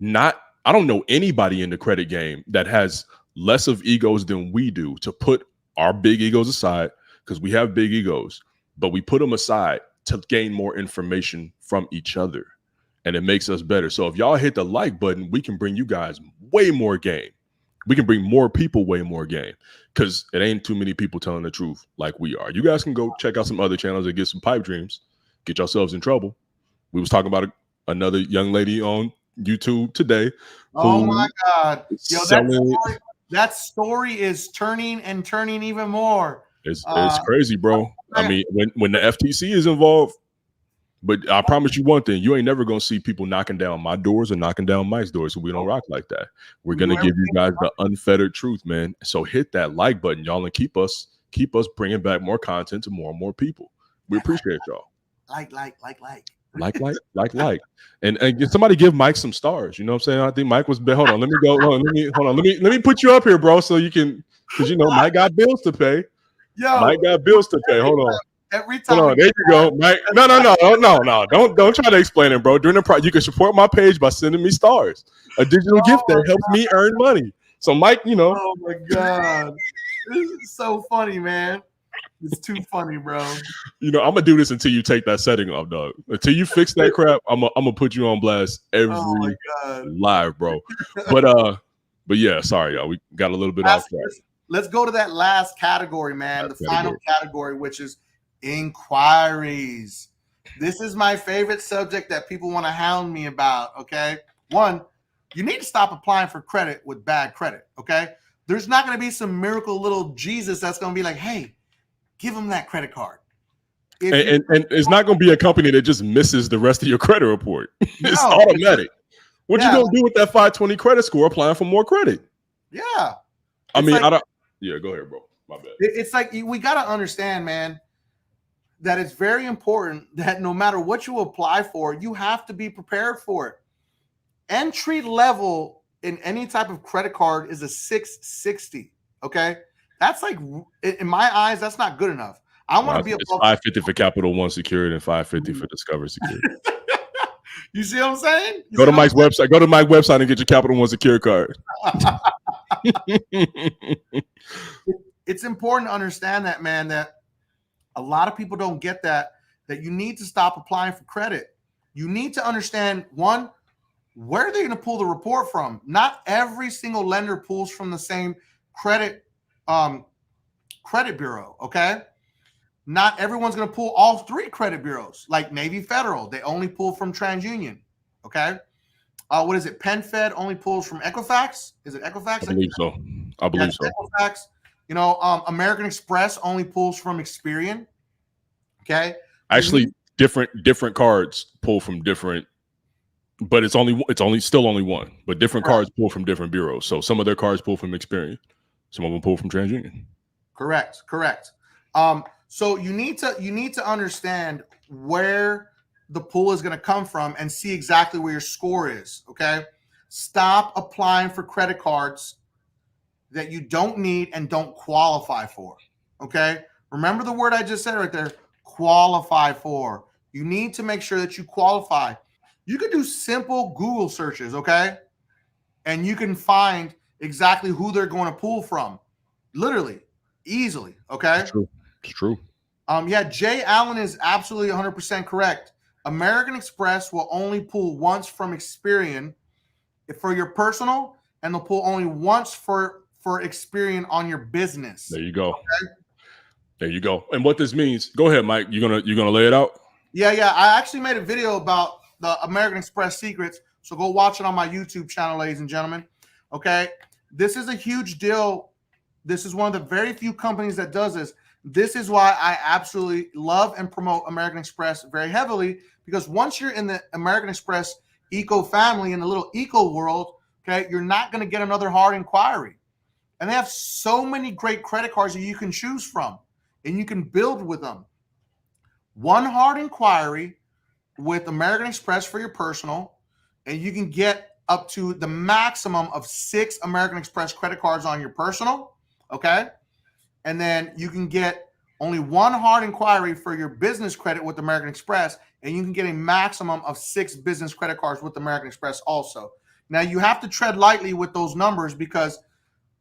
A: I don't know anybody in the credit game that has less of egos than we do to put our big egos aside, because we have big egos, but we put them aside to gain more information from each other, and it makes us better. So if y'all hit the like button, we can bring you guys way more game. We can bring more people way more game, because it ain't too many people telling the truth like we are. You guys can go check out some other channels and get some pipe dreams, get yourselves in trouble. We was talking about another young lady on YouTube today.
B: Oh my God. Yo, that story is turning and turning even more.
A: It's crazy, bro. I mean, when the FTC is involved, but I promise you one thing, you ain't never going to see people knocking down my doors or knocking down Mike's doors. So we don't rock like that. We're going to give you guys the unfettered truth, man. So hit that like button, y'all, and keep us bringing back more content to more and more people. We appreciate y'all.
B: Like.
A: And somebody give Mike some stars. You know what I'm saying? I think Mike was hold on. Let me go. Hold on. Let me put you up here, bro, so you can, because you know Mike got bills to pay. Mike got bills to pay. Hold on.
B: Every time.
A: Hold on. There you go, Mike. No. Don't try to explain it, bro. During the you can support my page by sending me stars. A digital gift that helps me earn money. So Mike, you know.
B: Oh my God. This is so funny, man. It's too funny, bro.
A: You know, I'm gonna do this until you take that setting off, dog. Until you fix that crap, I'm gonna put you on blast every live, bro. But yeah, sorry, y'all. We got a little bit off track.
B: Let's go to that last category, man. The final category, which is inquiries. This is my favorite subject that people want to hound me about. Okay, one, you need to stop applying for credit with bad credit. Okay, there's not going to be some miracle little Jesus that's going to be like, hey, give them that credit card.
A: And it's not going to be a company that just misses the rest of your credit report. It's automatic. What you going to do with that 520 credit score applying for more credit?
B: Yeah.
A: I mean, I don't. Yeah, go ahead, bro. My bad.
B: It's like we got to understand, man, that it's very important that no matter what you apply for, you have to be prepared for it. Entry level in any type of credit card is a 660. Okay. That's like, in my eyes, that's not good enough. I want to be above
A: 550 for Capital One Security and 550 for Discover Security.
B: You see what I'm saying?
A: Go to Mike's website. Go to Mike's website and get your Capital One secure card.
B: It's important to understand that, man, that a lot of people don't get that you need to stop applying for credit. You need to understand, one, where are they going to pull the report from? Not every single lender pulls from the same credit bureau, okay? Not everyone's going to pull all 3 credit bureaus. Like Navy Federal, they only pull from TransUnion, okay? What is it? PenFed only pulls from Equifax. Is it Equifax?
A: I believe so. I believe so.
B: Equifax. You know, American Express only pulls from Experian. Okay.
A: Actually, different cards pull from different, but it's still only one. But different cards pull from different bureaus. So some of their cards pull from Experian, some of them pull from TransUnion.
B: Correct. So you need to understand where the pull is going to come from and see exactly where your score is. Okay. Stop applying for credit cards that you don't need and don't qualify for. Okay. Remember the word I just said right there, qualify for. You need to make sure that you qualify. You can do simple Google searches. Okay. And you can find exactly who they're going to pull from. Literally, easily. Okay.
A: It's true.
B: Yeah, Jay Allen is absolutely 100% correct. American Express will only pull once from Experian for your personal, and they'll pull only once for Experian on your business.
A: There you go. Okay? There you go. And what this means, go ahead, Mike. You're gonna lay it out?
B: Yeah. I actually made a video about the American Express secrets, so go watch it on my YouTube channel, ladies and gentlemen. Okay, this is a huge deal. This is one of the very few companies that does this. This is why I absolutely love and promote American Express very heavily, because once you're in the American Express eco family, in the little eco world, okay, you're not going to get another hard inquiry. And they have so many great credit cards that you can choose from, and you can build with them. One hard inquiry with American Express for your personal, and you can get up to the maximum of 6 American Express credit cards on your personal, okay? And then you can get only one hard inquiry for your business credit with American Express, and you can get a maximum of 6 business credit cards with American Express also. Now, you have to tread lightly with those numbers because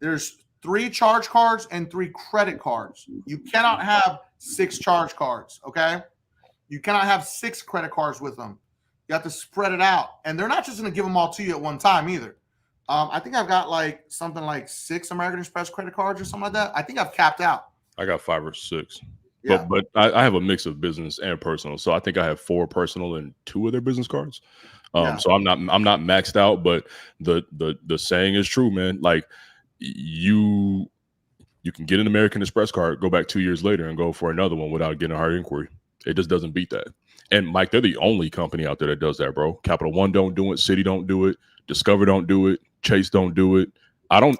B: there's 3 charge cards and 3 credit cards. You cannot have 6 charge cards, okay? You cannot have 6 credit cards with them. You have to spread it out. And they're not just going to give them all to you at one time either. I think I've got like something like 6 American Express credit cards or something like that. I think I've capped out.
A: I got 5 or 6.
B: Yeah.
A: But I have a mix of business and personal. So I think I have 4 personal and 2 of their business cards. So I'm not maxed out, but the saying is true, man. Like you can get an American Express card, go back 2 years later and go for another one without getting a hard inquiry. It just doesn't beat that. And Mike, they're the only company out there that does that, bro. Capital One don't do it. Citi don't do it. Discover don't do it. Chase don't do it. I don't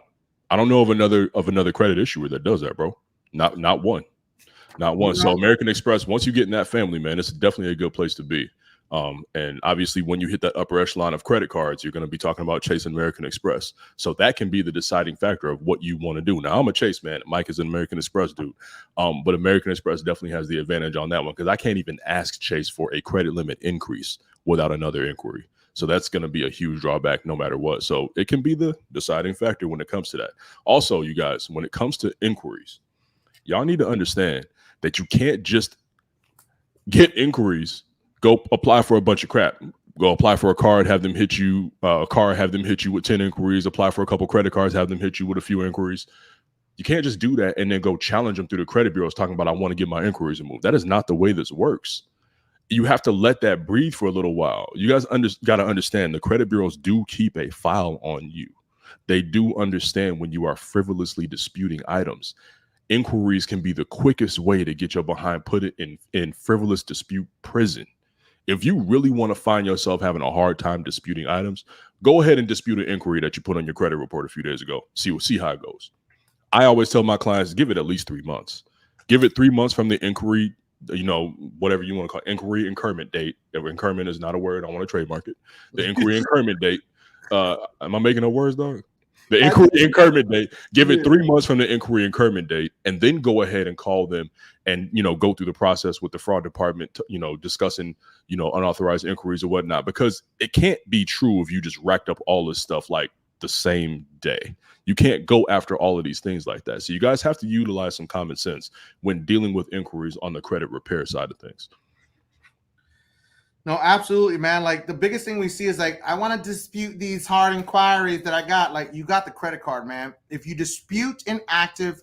A: know of another credit issuer that does that, bro. Not one. Not one. So American Express, once you get in that family, man, it's definitely a good place to be. And obviously when you hit that upper echelon of credit cards, you're going to be talking about Chase and American Express. So that can be the deciding factor of what you want to do. Now, I'm a Chase man. Mike is an American Express dude. But American Express definitely has the advantage on that one because I can't even ask Chase for a credit limit increase without another inquiry. So that's going to be a huge drawback no matter what. So it can be the deciding factor when it comes to that. Also, you guys, when it comes to inquiries, y'all need to understand that you can't just get inquiries, go apply for a bunch of crap, go apply for a card, have them hit you, have them hit you with 10 inquiries, apply for a couple credit cards, have them hit you with a few inquiries. You can't just do that and then go challenge them through the credit bureaus talking about, I want to get my inquiries removed. That is not the way this works. You have to let that breathe for a little while. You guys got to understand the credit bureaus do keep a file on you. They do understand when you are frivolously disputing items. Inquiries can be the quickest way to get your behind put it in frivolous dispute prison. If you really want to find yourself having a hard time disputing items, go ahead and dispute an inquiry that you put on your credit report a few days ago. See how it goes. I always tell my clients, give it at least 3 months. Give it 3 months from the inquiry, whatever you want to call it, inquiry incurment date. If incurment is not a word, I want to trademark it. The inquiry incurment date. Am I making up words, dog? The inquiry incurment date. Give it 3 months from the inquiry incurment date, and then go ahead and call them and go through the process with the fraud department, discussing unauthorized inquiries or whatnot. Because it can't be true if you just racked up all this stuff like the same day. You can't go after all of these things like that. So you guys have to utilize some common sense when dealing with inquiries on the credit repair side of things.
B: No, absolutely, man. Like the biggest thing we see is like, I want to dispute these hard inquiries that I got. Like you got the credit card, man. If you dispute an active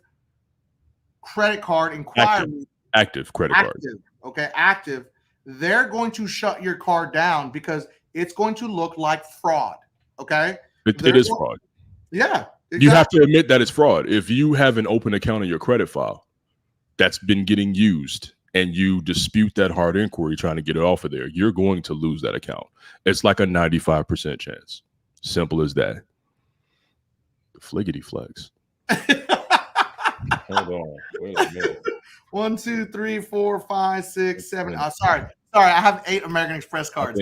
B: credit card inquiry,
A: active credit card,
B: okay, active, they're going to shut your card down because it's going to look like fraud. Okay,
A: it is fraud.
B: Yeah,
A: exactly. You have to admit that it's fraud. If you have an open account on your credit file that's been getting used, and you dispute that hard inquiry trying to get it off of there, you're going to lose that account. It's like a 95% chance. Simple as that. The fliggity flex. Hold on. Wait a minute.
B: 1, 2, 3, 4, 5, 6, 7. Sorry, I have 8 American Express cards.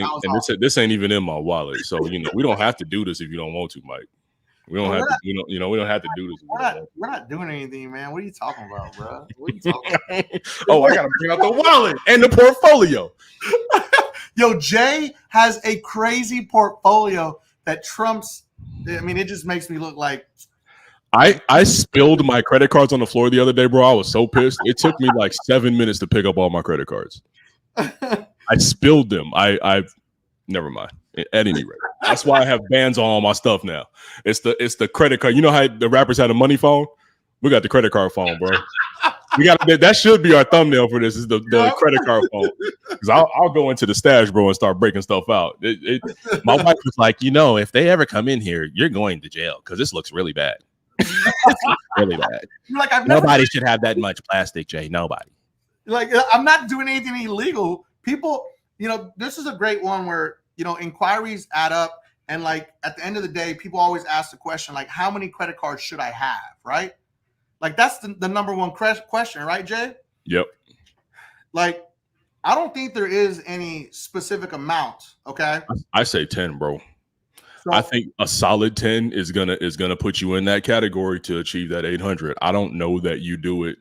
A: This ain't even in my wallet, so we don't have to do this if you don't want to, Mike. We don't have to. We don't have to do this.
B: We're not doing anything, man. What are you talking about, bro? What are you talking about?
A: I gotta bring out the wallet and the portfolio.
B: Yo, Jay has a crazy portfolio that trumps. I mean, it just makes me look like.
A: I spilled my credit cards on the floor the other day, bro. I was so pissed. It took me like 7 minutes to pick up all my credit cards. I spilled them. I've never mind. At any rate, that's why I have bans on all my stuff now. It's the credit card. You know how the rappers had a money phone? We got the credit card phone, bro. We got that should be our thumbnail for this. Is the credit card phone? Because I'll go into the stash, bro, and start breaking stuff out. My wife was like, if they ever come in here, you're going to jail because this looks really bad. Really bad.
B: Like
A: nobody should have that much plastic, Jay. Nobody.
B: Like I'm not doing anything illegal. People, this is a great one where. Inquiries add up. And like at the end of the day, people always ask the question, like, how many credit cards should I have? Right? Like that's the number one question, right, Jay?
A: Yep.
B: Like, I don't think there is any specific amount. Okay.
A: I say 10, bro. So, I think a solid 10 is gonna put you in that category to achieve that 800. I don't know that you do it.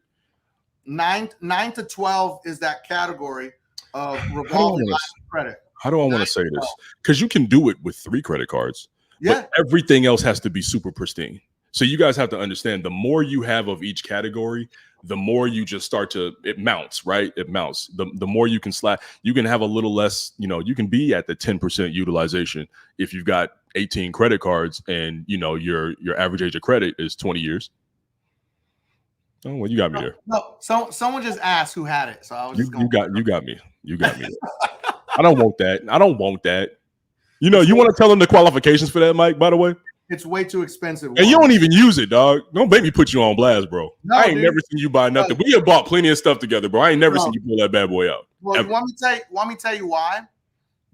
B: 9 to 12 is that category of revolving line of credit.
A: How do I want to say this? Because you can do it with 3 credit cards. Yeah. But everything else has to be super pristine. So you guys have to understand, the more you have of each category, the more you just it mounts, right? It mounts. The more you can slack, you can have a little less, you can be at the 10% utilization if you've got 18 credit cards and, your average age of credit is 20 years. Oh, well, you got me there.
B: No, someone just asked who had it. So I was just
A: you got me. You got me. I don't want that. You want to tell them the qualifications for that, Mike, by the way?
B: It's way too expensive.
A: And you don't even use it, dog. Don't make me put you on blast, bro.
B: No,
A: I ain't never seen you buy nothing. We have bought plenty of stuff together, bro. I ain't never seen you pull that bad boy out.
B: Well, want me to tell you why?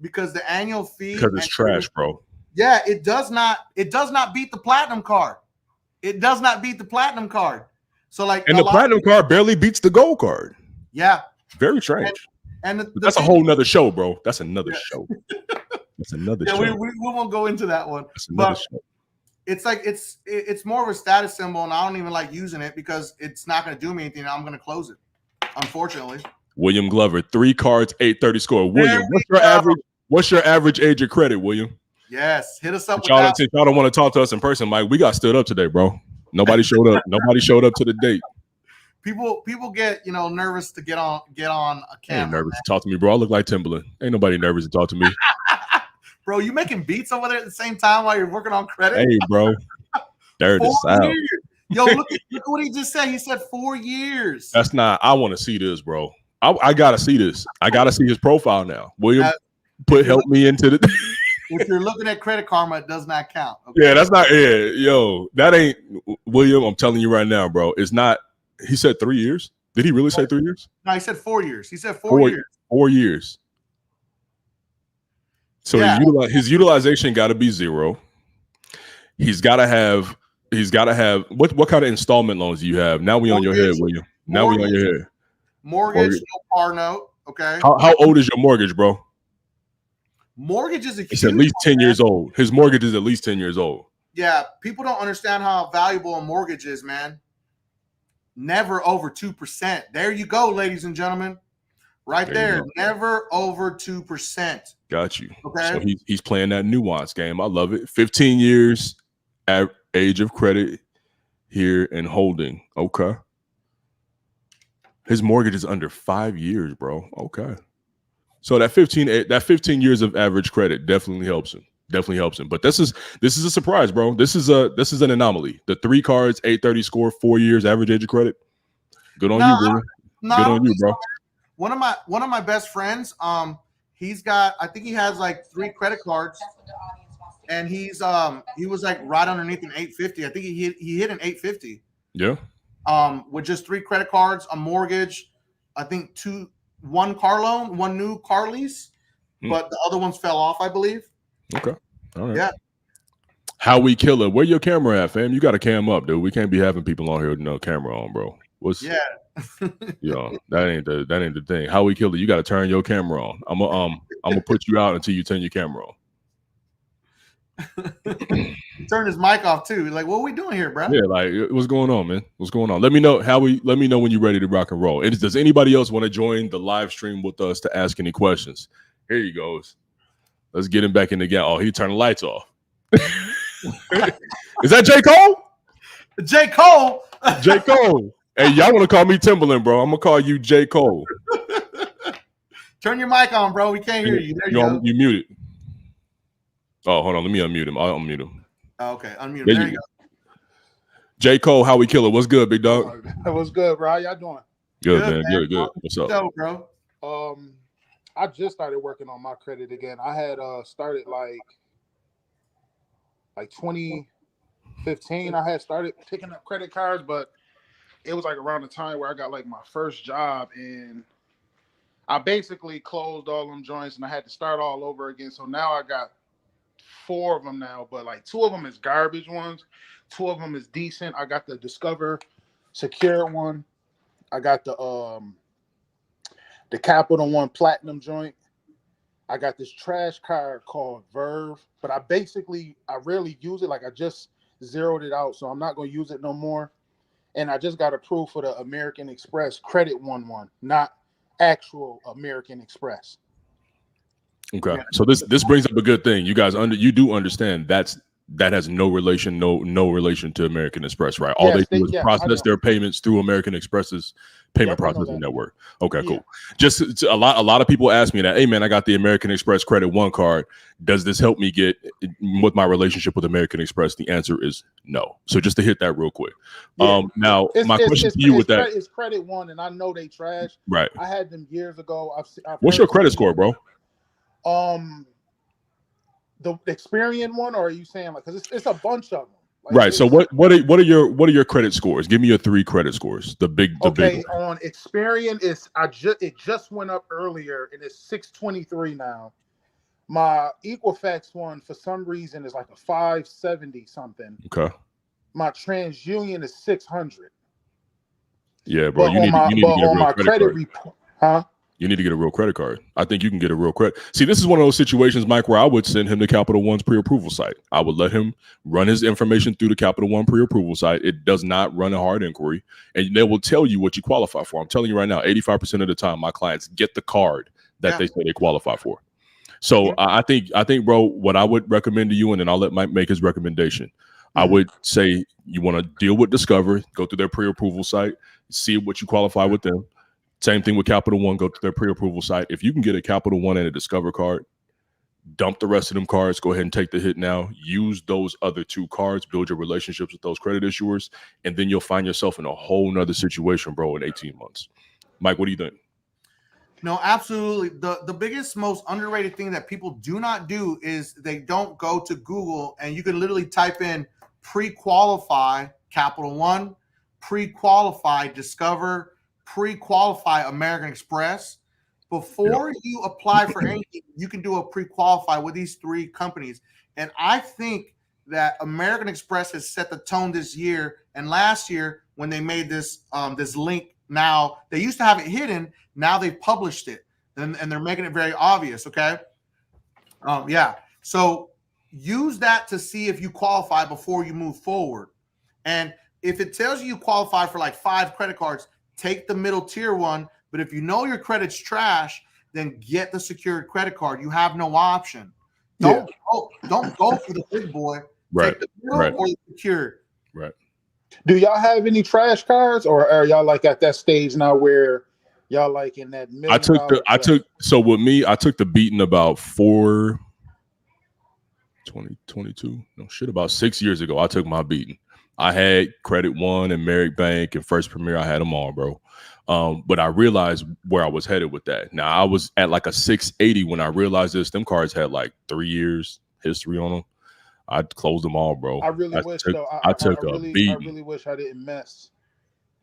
B: Because the annual fee.
A: Because it's trash, bro.
B: Yeah, it does not beat the platinum card. It does not beat the platinum card. So like,
A: and the platinum card barely beats the gold card.
B: Yeah.
A: Very strange.
B: And
A: that's a whole nother show, bro. That's another show. That's another show.
B: We won't go into that one. That's another show. It's like it's more of a status symbol, and I don't even like using it because it's not going to do me anything. I'm going to close it, unfortunately.
A: William Glover, 3 cards, 830 score. William, what's your average age of credit, William?
B: Yes, hit us up.
A: Since y'all don't want to talk to us in person, Mike, we got stood up today, bro. Nobody showed up. Nobody showed up to the date.
B: People get nervous to get on a camera.
A: Ain't nervous to talk to me, bro. I look like Timberland. Ain't nobody nervous to talk to me.
B: Bro, you making beats over there at the same time while you're working on credit?
A: Hey, bro. There it is.
B: Yo, look at what he just said. He said 4 years.
A: That's not. I want to see this, bro. I gotta see this. I gotta see his profile now. William, help me into the.
B: If you're looking at Credit Karma, it does not count. Okay?
A: Yeah, that's not. Yeah, yo, that ain't William. I'm telling you right now, bro. It's not. He said 3 years. Did he really say 3 years?
B: No, he said 4 years. He said 4 years.
A: 4 years. So yeah. His utilization got to be 0. He's got to have. What kind of installment loans do you have? Now we on your head, William. Now we on your head.
B: Mortgage, no par note. Okay.
A: How old is your mortgage, bro?
B: Mortgage is
A: it's at least 10 years old. His mortgage is at least 10 years old.
B: Yeah, people don't understand how valuable a mortgage is, man. Never over 2%. There you go, ladies and gentlemen. Right there. Never over 2%.
A: Got you.
B: Okay.
A: So he's playing that nuance game. I love it. 15 years at age of credit here and holding. Okay. His mortgage is under 5 years, bro. Okay. So that 15 years of average credit definitely helps him. But this is a surprise, bro. This is an anomaly. The 3 cards, 830 score, 4 years average age of credit. Good on you, bro. Good on you, bro.
B: One of my best friends, he's got, I think he has like 3 credit cards, and he was like right underneath an 850. I think he hit an 850.
A: Yeah.
B: With just 3 credit cards, a mortgage, I think 1 car loan, 1 new car lease, but the other ones fell off, I believe.
A: Okay. All right.
B: Yeah.
A: How we kill it? Where your camera at, fam? You got a cam up, dude. We can't be having people on here with no camera on, bro. That ain't the thing. How we kill it? You got to turn your camera on. I'm gonna put you out until you turn your camera on.
B: Turn his mic off too. Like, what are we doing here, bro?
A: Yeah, like, what's going on, man? What's going on? Let me know when you're ready to rock and roll. Does anybody else want to join the live stream with us to ask any questions? Here he goes. Let's get him back in the game. Oh, he turned the lights off. Is that J. Cole?
B: J. Cole.
A: J. Cole. Hey, y'all want to call me Timberland, bro? I'm gonna call you J. Cole.
B: Turn your mic on, bro. We can't hear you. There you go.
A: You muted. Oh, hold on. Let me unmute him. I'll unmute him.
B: Oh, okay, unmute him. There you go.
A: J. Cole, how we kill it? What's good, big dog?
C: What's good, bro? How y'all doing?
A: Good, man. Good. What's up?
B: So, bro.
C: I just started working on my credit again. I had started like 2015. I had started picking up credit cards, but it was like around the time where I got like my first job, and I basically closed all them joints and I had to start all over again. So now I got 4 of them now, but like 2 of them is garbage ones. 2 of them is decent. I got the Discover Secure one. I got the Capital One Platinum joint. I got this trash card called Verve, but I rarely use it. Like, I just zeroed it out, so I'm not going to use it no more. And I just got approved for the American Express Credit 1-1, not actual American Express.
A: Okay, so this brings up a good thing. You guys you do understand that has no relation to American Express, right? All they do is process their payments through American Express's payment processing network. Okay, cool. Just a lot of people ask me that, hey man, I got the American Express Credit 1 card. Does this help me get with my relationship with American Express? The answer is no. So just to hit that real quick. Now my question to you with that
C: is Credit 1, and I know they trash.
A: Right.
C: I had them years ago.
A: What's your credit score, bro?
C: The Experian one, or are you saying like, because it's a bunch of them? Like,
A: right. So what are your credit scores? Give me your 3 credit scores. The big
C: on Experian it just went up earlier and it's 623 now. My Equifax one for some reason is like a 570 something.
A: Okay.
C: My TransUnion is 600.
A: Yeah, bro. You need to get a real credit report.
C: Huh?
A: You need to get a real credit card. I think you can get a real credit. See, this is one of those situations, Mike, where I would send him to Capital One's pre-approval site. I would let him run his information through the Capital One pre-approval site. It does not run a hard inquiry, and they will tell you what you qualify for. I'm telling you right now, 85% of the time, my clients get the card that they say they qualify for. So I think, bro, what I would recommend to you, and then I'll let Mike make his recommendation. I would say you want to deal with Discover, go through their pre-approval site, see what you qualify with them. Same thing with Capital One, go to their pre-approval site. If you can get a Capital One and a Discover card, dump the rest of them cards, go ahead and take the hit now. Use those other 2 cards, build your relationships with those credit issuers, and then you'll find yourself in a whole nother situation, bro, in 18 months. Mike, what do you think?
B: No, absolutely. The biggest, most underrated thing that people do not do is they don't go to Google, and you can literally type in pre-qualify Capital One, pre-qualify Discover, pre-qualify American Express. Before you apply for anything, you can do a pre-qualify with these 3 companies. And I think that American Express has set the tone this year and last year when they made this this link. Now, they used to have it hidden. Now they've published it, and they're making it very obvious. Okay. So use that to see if you qualify before you move forward. And if it tells you qualify for like 5 credit cards, take the middle tier one. But if you know your credit's trash, then get the secured credit card. You have no option. Don't go for the big boy.
A: Right.
B: Take the middle or the secured.
A: Right.
C: Do y'all have any trash cards, or are y'all like at that stage now where y'all like in that $1 million?
A: So with me, I took the beating about 2022. No shit, about 6 years ago. I took my beating. I had Credit One and Merrick Bank and First Premier. I had them all, bro. But I realized where I was headed with that. Now I was at like a 680 when I realized this. Them cards had like 3 years history on them. I closed them all, bro.
C: I really wish though. I really wish I didn't mess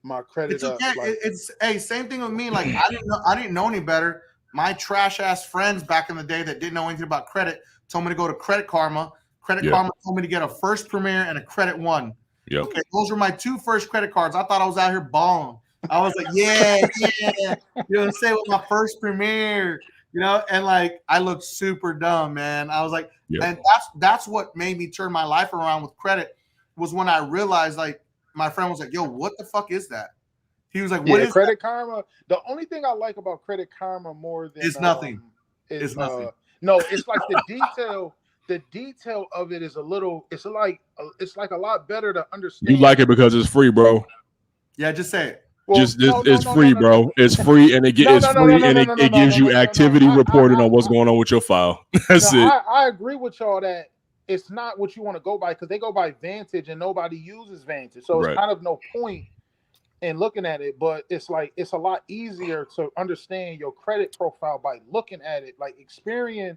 C: my credit
B: it's okay.
C: up. Like,
B: it's same thing with me. Like I didn't know any better. My trash ass friends back in the day that didn't know anything about credit told me to go to Credit Karma. Credit Karma told me to get a First Premier and a Credit One.
A: Yep.
B: Okay, those were my 2 first credit cards. I thought I was out here balling. I was like, yeah, you know what I'm saying, with my First Premier, you know, and like I looked super dumb, man. I was like, and that's what made me turn my life around with credit, was when I realized, like, my friend was like, yo, what the fuck is that? He was like, what is
C: Credit Karma? The only thing I like about Credit Karma more than
B: it's nothing.
C: It's nothing. No, it's like the detail. The detail of it is a little. It's like a lot better to understand.
A: You like it because it's free, bro.
B: Yeah, just say it.
C: Well,
A: it's free, bro. It's free, and it gives you activity reporting on what's going on with your file. That's it.
C: I agree with y'all that it's not what you want to go by, because they go by Vantage and nobody uses Vantage, so it's kind of no point in looking at it. But it's like it's a lot easier to understand your credit profile by looking at it. Like Experian,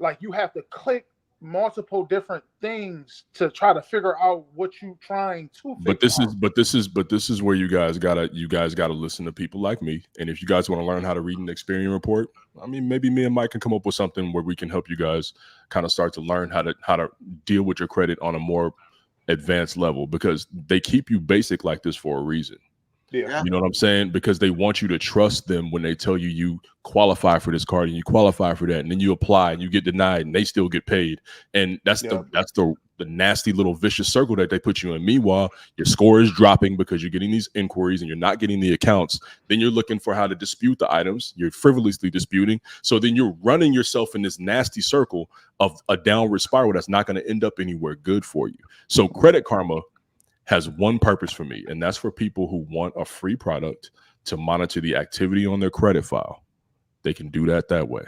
C: like you have to click multiple different things to try to figure out what you trying to figure
A: out. This is where you guys gotta listen to people like me. And if you guys want to learn how to read an Experian report, I mean, maybe me and Mike can come up with something where we can help you guys kind of start to learn how to deal with your credit on a more advanced level, because they keep you basic like this for a reason.
C: Yeah.
A: You know what I'm saying? Because they want you to trust them when they tell you you qualify for this card and you qualify for that, and then you apply and you get denied and they still get paid. And that's the nasty little vicious circle that they put you in. Meanwhile, your score is dropping because you're getting these inquiries and you're not getting the accounts. Then you're looking for how to dispute the items. You're frivolously disputing. So then you're running yourself in this nasty circle of a downward spiral that's not going to end up anywhere good for you. So Credit Karma has one purpose for me, and that's for people who want a free product to monitor the activity on their credit file. They can do that way,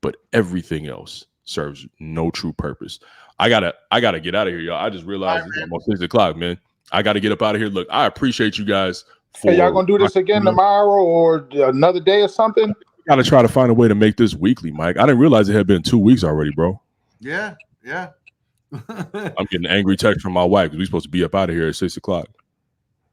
A: but everything else serves no true purpose. I gotta get out of here, y'all. I just realized it's almost 6 o'clock, man. I gotta get up out of here. Look, I appreciate you guys.
C: Hey, y'all gonna do this again tomorrow or another day or something?
A: Gotta try to find a way to make this weekly, Mike. I didn't realize it had been 2 weeks already, bro.
B: Yeah.
A: I'm getting angry text from my wife because we're supposed to be up out of here at 6 o'clock.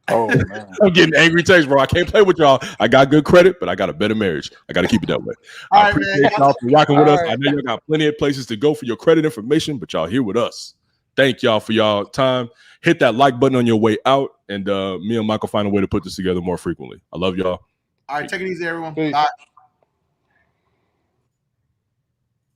C: Oh man,
A: I'm getting angry text, bro. I can't play with y'all. I got good credit, but I got a better marriage. I got to keep it that way. I appreciate y'all for rocking with us. I know y'all got plenty of places to go for your credit information, but y'all here with us. Thank y'all for y'all time. Hit that like button on your way out, and me and Michael find a way to put this together more frequently. I love y'all.
B: All right, take it easy, everyone.
C: Peace.
B: Bye.